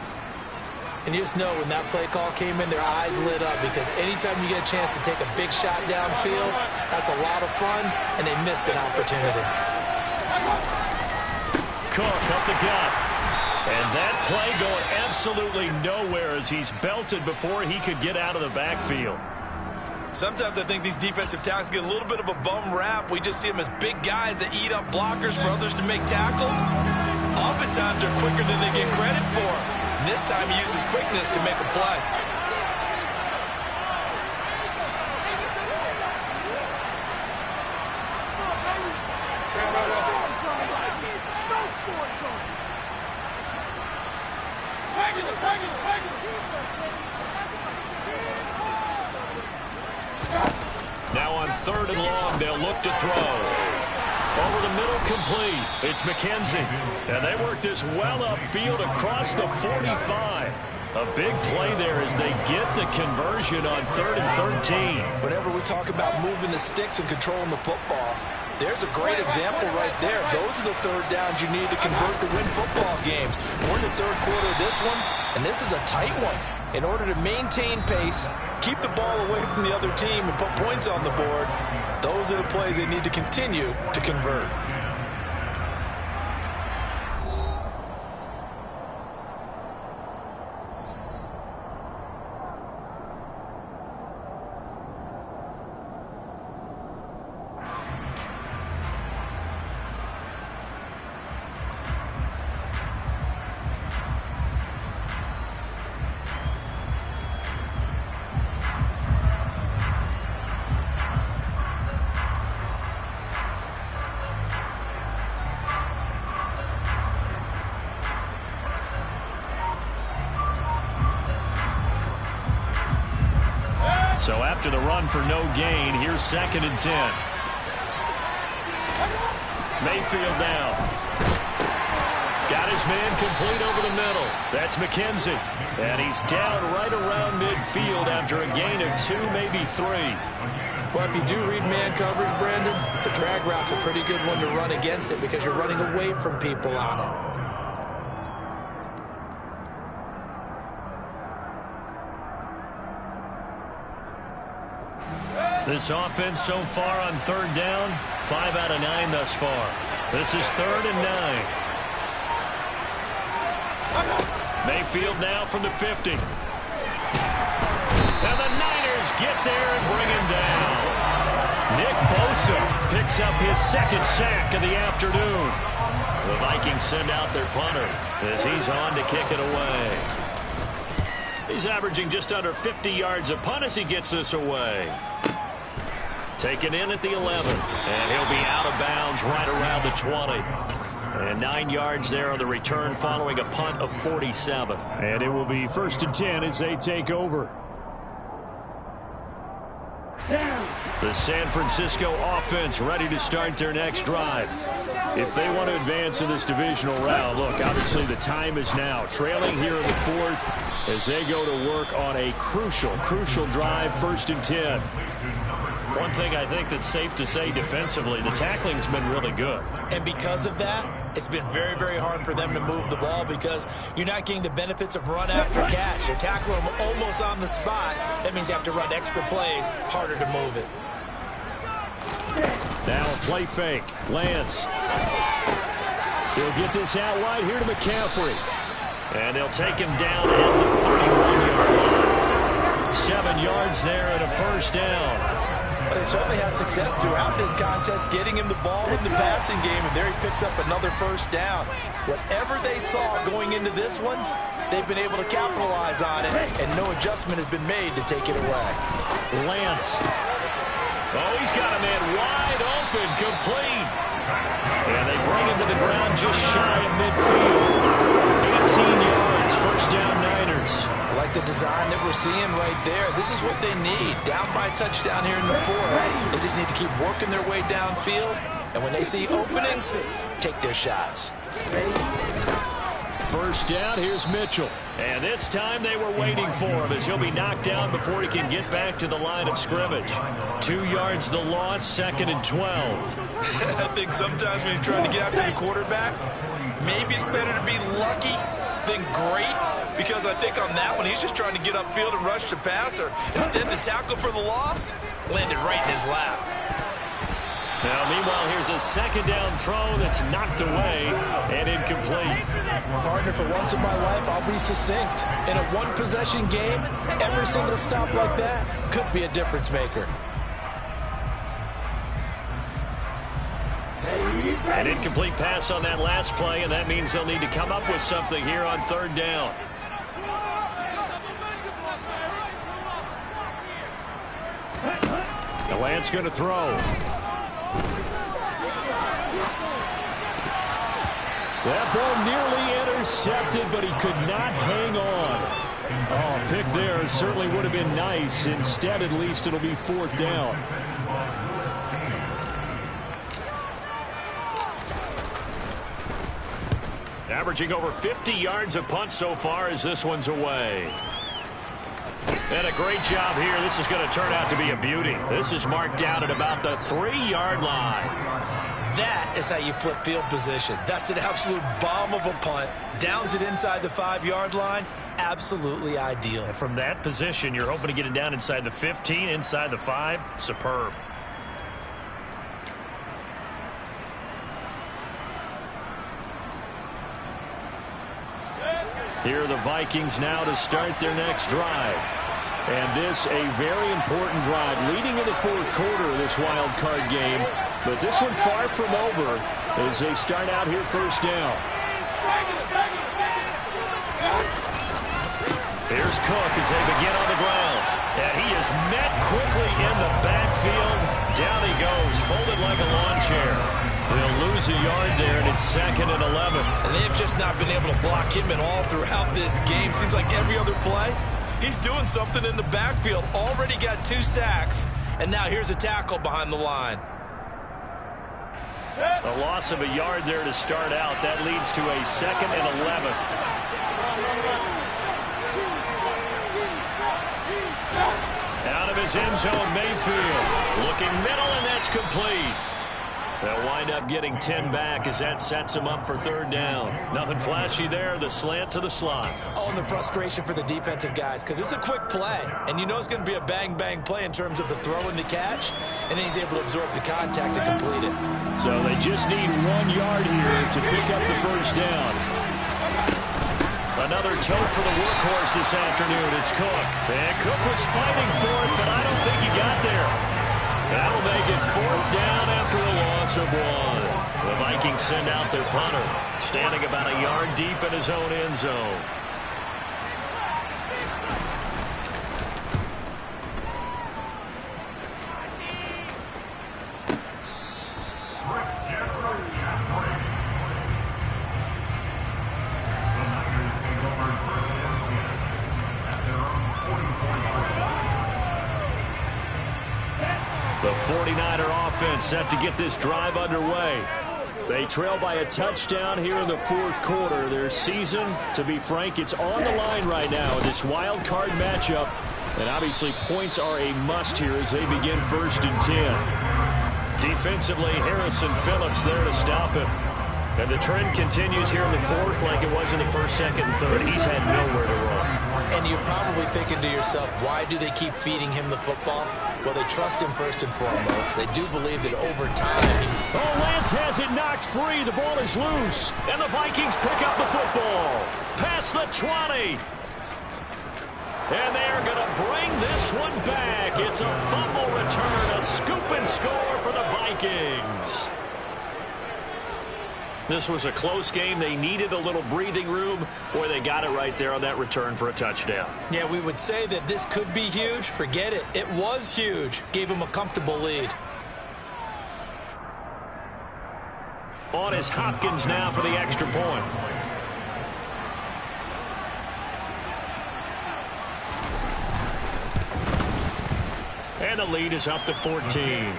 And you just know when that play call came in, their eyes lit up, because anytime you get a chance to take a big shot downfield, that's a lot of fun, and they missed an opportunity. Cook up the gut. And that play going absolutely nowhere as he's belted before he could get out of the backfield. Sometimes I think these defensive tackles get a little bit of a bum rap. We just see them as big guys that eat up blockers for others to make tackles. Oftentimes they're quicker than they get credit for. And this time he uses quickness to make a play. Now on 3rd and long, they'll look to throw. Over the middle, complete. It's McKenzie. And they work this well upfield across the 45. A big play there as they get the conversion on 3rd and 13. Whenever we talk about moving the sticks and controlling the football, there's a great example right there. Those are the 3rd downs you need to convert to win football games. We're in the 3rd quarter of this one, and this is a tight one. In order to maintain pace, keep the ball away from the other team, and put points on the board, those are the plays they need to continue to convert. after the run for no gain. Here's 2nd and 10. Mayfield down. Got his man complete over the middle. That's McKenzie. And he's down right around midfield after a gain of 2, maybe 3. Well, if you do read man coverage, Brandon, the drag route's a pretty good one to run against it because you're running away from people on it. This offense so far on 3rd down, 5 out of 9 thus far. This is 3rd and 9. Mayfield now from the 50. And the Niners get there and bring him down. Nick Bosa picks up his 2nd sack of the afternoon. The Vikings send out their punter as he's on to kick it away. He's averaging just under 50 yards a punt as he gets this away. Taken in at the 11, and he'll be out of bounds right around the 20. And 9 yards there on the return following a punt of 47. And it will be 1st and 10 as they take over. The San Francisco offense ready to start their next drive. If they want to advance in this divisional round, look, obviously the time is now. Trailing here in the 4th as they go to work on a crucial drive, 1st and 10. One thing I think that's safe to say defensively, the tackling's been really good. And because of that, it's been very, very hard for them to move the ball because you're not getting the benefits of run after catch. They tackle them almost on the spot. That means you have to run extra plays, harder to move it. Now a play fake. Lance. He'll get this out wide here to McCaffrey. And they'll take him down at the 31-yard line. 7 yards there and a 1st down. But they certainly had success throughout this contest, getting him the ball in the passing game, and there he picks up another 1st down. Whatever they saw going into this one, they've been able to capitalize on it, and no adjustment has been made to take it away. Lance. Oh, he's got a man wide open, complete. And they bring him to the ground just shy of midfield. 18 yards, 1st down Niners. I like the design that we're seeing right there. This is what they need. Down by touchdown here in the 4th. They just need to keep working their way downfield. And when they see openings, take their shots. 1st down, here's Mitchell. And this time they were waiting for him as he'll be knocked down before he can get back to the line of scrimmage. 2 yards the loss, 2nd and 12. I think sometimes when you're trying to get after the quarterback, maybe it's better to be lucky than great. Because I think on that one, he's just trying to get upfield and rush the passer. Instead, the tackle for the loss landed right in his lap. Now, meanwhile, here's a 2nd down throw that's knocked away and incomplete. Partner, for once in my life, I'll be succinct. In a one-possession game, every single stop like that could be a difference maker. An incomplete pass on that last play, and that means they'll need to come up with something here on 3rd down. The Lance going to throw. That ball nearly intercepted, but he could not hang on. Oh, pick there certainly would have been nice. Instead, at least, it'll be 4th down. Averaging over 50 yards a punt so far as this one's away. And a great job here. This is going to turn out to be a beauty. This is marked out at about the 3-yard line. That is how you flip field position. That's an absolute bomb of a punt. Downs it inside the 5-yard line. Absolutely ideal. And from that position, you're hoping to get it down inside the 15, inside the 5. Superb. Here are the Vikings now to start their next drive. And this a very important drive leading in the 4th quarter of this wild card game. But this one far from over as they start out here 1st down. Here's Cook as they begin on the ground. And he is met quickly in the backfield. Down he goes, folded like a lawn chair. They'll lose a yard there, and it's 2nd and 11. And they've just not been able to block him at all throughout this game. Seems like every other play, He's doing something in the backfield. Already got 2 sacks, and now here's a tackle behind the line. A loss of a yard there to start out. That leads to a 2nd and 11. Out of his end zone, Mayfield. Looking middle, and that's complete. They'll wind up getting 10 back as that sets them up for 3rd down. Nothing flashy there. The slant to the slot. Oh, and the frustration for the defensive guys, because it's a quick play. And you know it's going to be a bang-bang play in terms of the throw and the catch. And then he's able to absorb the contact to complete it. So they just need 1 yard here to pick up the 1st down. Another tote for the workhorse this afternoon. It's Cook. And Cook was fighting for it, but I don't think he got there. That'll make it 4th down after a loss of 1. The Vikings send out their punter, standing about a yard deep in his own end zone. The 49er offense set to get this drive underway. They trail by a touchdown here in the 4th quarter. Their season, to be frank, it's on the line right now in this wild card matchup. And obviously points are a must here as they begin 1st and 10. Defensively, Harrison Phillips there to stop him. And the trend continues here in the 4th like it was in the 1st, 2nd, and 3rd. He's had nowhere to run. And you're probably thinking to yourself, why do they keep feeding him the football? Well, they trust him first and foremost. They do believe that over time... Oh, Lance has it knocked free. The ball is loose. And the Vikings pick up the football. Past the 20. And they are going to bring this one back. It's a fumble return, a scoop and score for the Vikings. This was a close game. They needed a little breathing room, or they got it right there on that return for a touchdown. Yeah, we would say that this could be huge. Forget it. It was huge. Gave him a comfortable lead. On is Hopkins now for the extra point. And the lead is up to 14.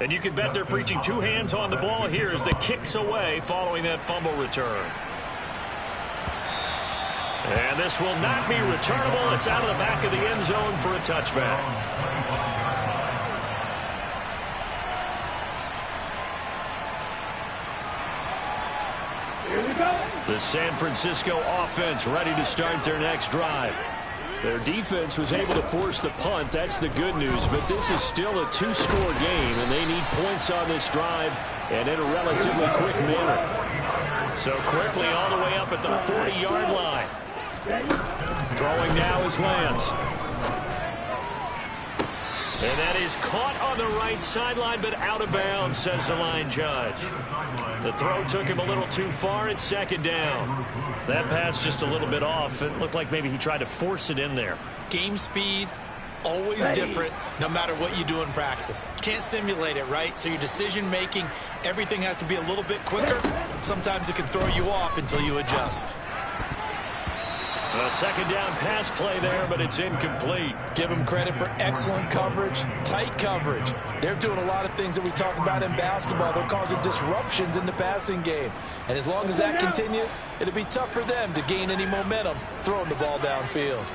And you can bet they're preaching 2 hands on the ball here as the kick's away following that fumble return. And this will not be returnable. It's out of the back of the end zone for a touchback. The San Francisco offense ready to start their next drive. Their defense was able to force the punt. That's the good news. But this is still a 2-score game, and they need points on this drive and in a relatively quick manner. So quickly all the way up at the 40-yard line. Throwing now is Lance. And that is caught on the right sideline, but out of bounds, says the line judge. The throw took him a little too far. It's 2nd down. That pass just a little bit off. It looked like maybe he tried to force it in there. Game speed, always different, no matter what you do in practice. You can't simulate it, right? So your decision-making, everything has to be a little bit quicker. Sometimes it can throw you off until you adjust. A 2nd down pass play there, but it's incomplete. Give them credit for excellent coverage, tight coverage. They're doing a lot of things that we talk about in basketball. They're causing disruptions in the passing game. And as long as that continues, it'll be tough for them to gain any momentum throwing the ball downfield.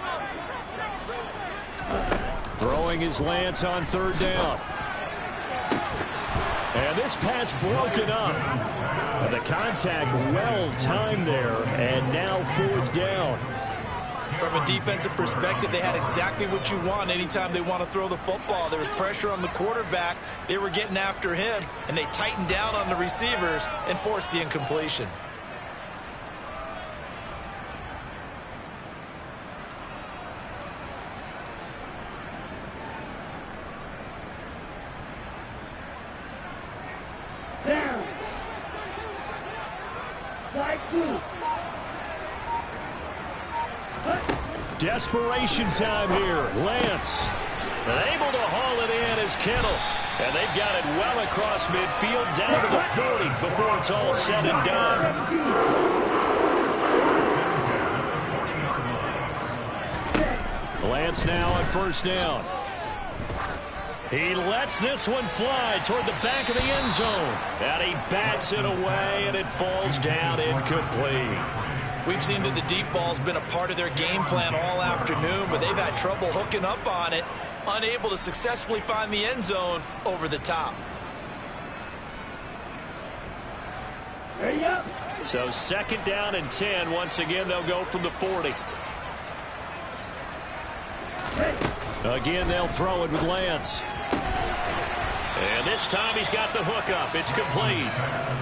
Throwing is Lance on 3rd down. And this pass broken up. The contact well timed there, and now 4th down. From a defensive perspective, they had exactly what you want anytime they want to throw the football. There was pressure on the quarterback. They were getting after him, and they tightened down on the receivers and forced the incompletion. Desperation time here. Lance able to haul it in as Kittle. And they've got it well across midfield, down to the 40 before it's all said and done. Lance now on first down. He lets this one fly toward the back of the end zone. And he bats it away, and it falls down incomplete. We've seen that the deep ball's been a part of their game plan all afternoon, but they've had trouble hooking up on it, unable to successfully find the end zone over the top. There you go. So second down and 10. Once again, they'll go from the 40. Again, they'll throw it with Lance. And this time he's got the hookup. It's complete.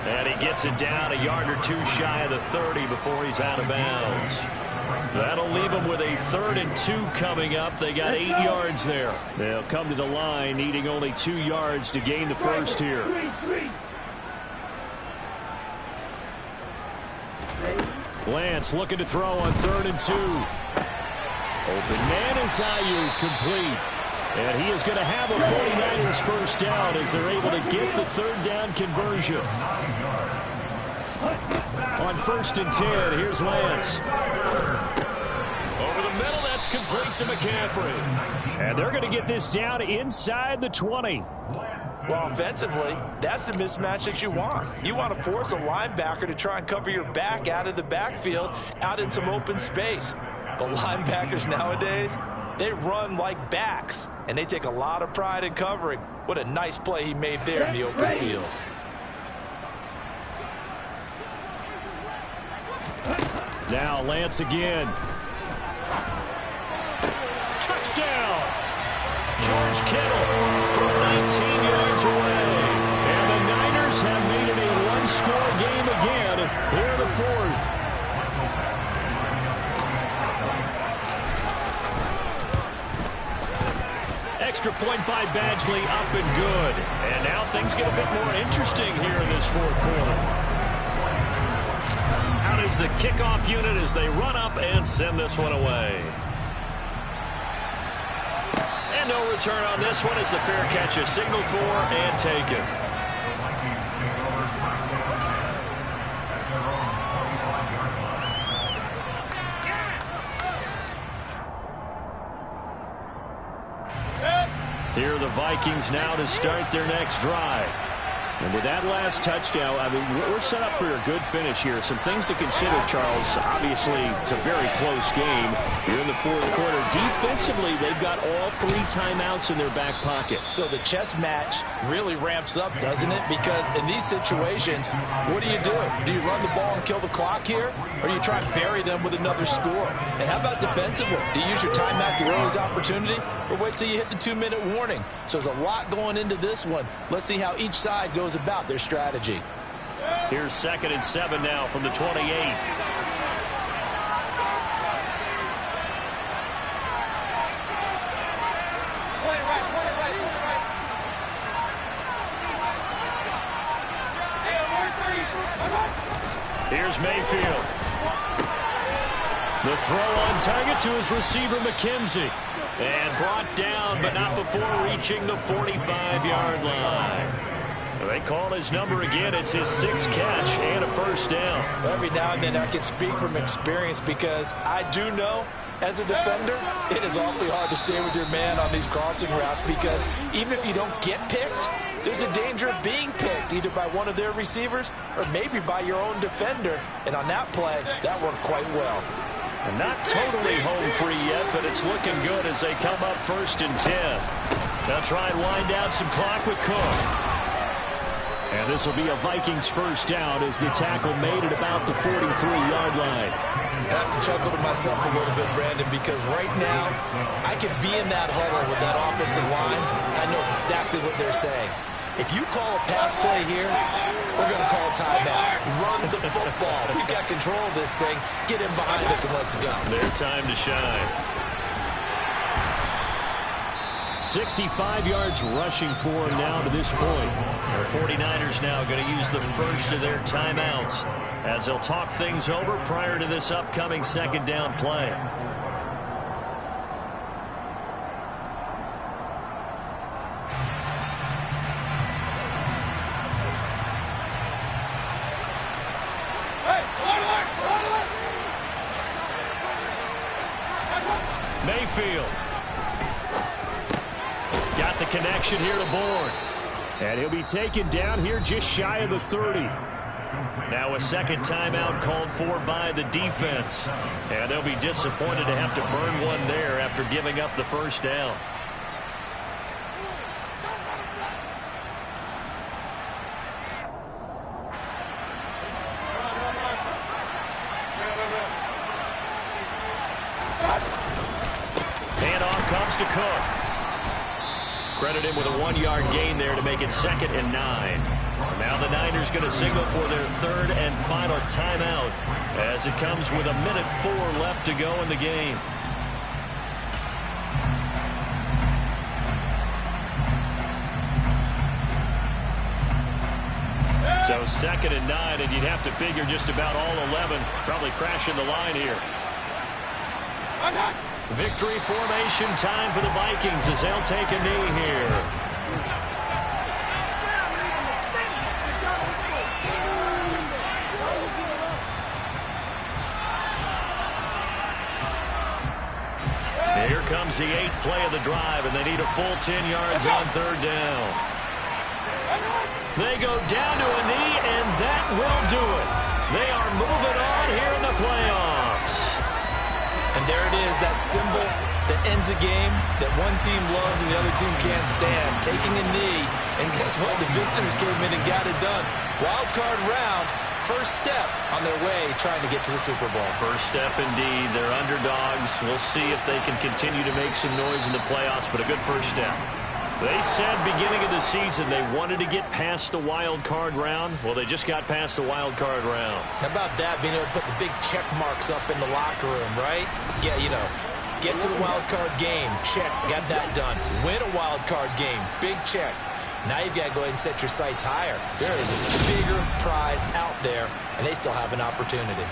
And he gets it down a yard or two shy of the 30 before he's out of bounds. That'll leave them with a 3rd and 2 coming up. They got 8 yards there. They'll come to the line needing only 2 yards to gain the first here. Lance looking to throw on 3rd and 2. Open man is Ayuk, complete. And he is going to have a 49ers first down as they're able to get the 3rd down conversion. On 1st and 10, here's Lance. Over the middle, that's complete to McCaffrey. And they're going to get this down inside the 20. Well, offensively, that's the mismatch that you want. You want to force a linebacker to try and cover your back out of the backfield, out in some open space. The linebackers nowadays, they run like backs, and they take a lot of pride in covering. What a nice play he made there in the open field. Now Lance again. Touchdown! George Kittle from 19 yards away. And the Niners have made it a one-score game again here in the 4th. Extra point by Badgley, up and good. And now things get a bit more interesting here in this 4th quarter. Out is the kickoff unit as they run up and send this one away. And no return on this one as the fair catch is signaled for and taken. Here are the Vikings now to start their next drive. And with that last touchdown, I mean, we're set up for a good finish here. Some things to consider, Charles. Obviously, it's a very close game here in the 4th quarter. Defensively, they've got all 3 timeouts in their back pocket. So the chess match really ramps up, doesn't it? Because in these situations, what do? Do you run the ball and kill the clock here? Or do you try and bury them with another score? And how about defensively? Do you use your timeouts at earliest opportunity? Or wait till you hit the 2-minute warning? So there's a lot going into this one. Let's see how each side goes about their strategy. Here's 2nd and 7 now from the 28. Here's Mayfield. The throw on target to his receiver, McKenzie. And brought down, but not before reaching the 45-yard line. They call his number again. It's his 6th catch and a first down. Every now and then I can speak from experience because I do know as a defender it is awfully hard to stay with your man on these crossing routes because even if you don't get picked, there's a danger of being picked either by one of their receivers or maybe by your own defender. And on that play, that worked quite well. And not totally home free yet, but it's looking good as they come up 1st and 10. They'll try and wind down some clock with Cook. And this will be a Vikings first down as the tackle made at about the 43-yard line. I have to chuckle to myself a little bit, Brandon, because right now I could be in that huddle with that offensive line. I know exactly what they're saying. If you call a pass play here, we're going to call a timeout. Run the football. We've got control of this thing. Get in behind us and let's go. Their time to shine. 65 yards rushing for him now to this point. The 49ers now going to use the first of their timeouts as they'll talk things over prior to this upcoming 2nd down play. Mayfield. Got the connection here to Bourne. And he'll be taken down here just shy of the 30. Now a second timeout called for by the defense. And they'll be disappointed to have to burn one there after giving up the first down. Handoff comes to Cook. Credit him with a 1-yard gain there to make it 2nd and 9. Now the Niners going to signal for their 3rd and final timeout as it comes with 1:04 left to go in the game. So 2nd and 9, and you'd have to figure just about all 11 probably crashing the line here. Victory formation time for the Vikings as they'll take a knee here. Here comes the 8th play of the drive, and they need a full 10 yards on 3rd down. They go down to a knee, and that will do it. They are moving on here in the playoffs. And there it is, that symbol that ends a game that one team loves and the other team can't stand. Taking a knee, and guess what? The visitors came in and got it done. Wild card round, first step on their way trying to get to the Super Bowl. First step indeed. They're underdogs. We'll see if they can continue to make some noise in the playoffs, but a good first step. They said beginning of the season they wanted to get past the wild card round. Well, they just got past the wild card round. How about that, being able to put the big check marks up in the locker room, right? Yeah, you know, get to the wild card game, check, got that done. Win a wild card game, big check. Now you've got to go ahead and set your sights higher. There is a bigger prize out there, and they still have an opportunity.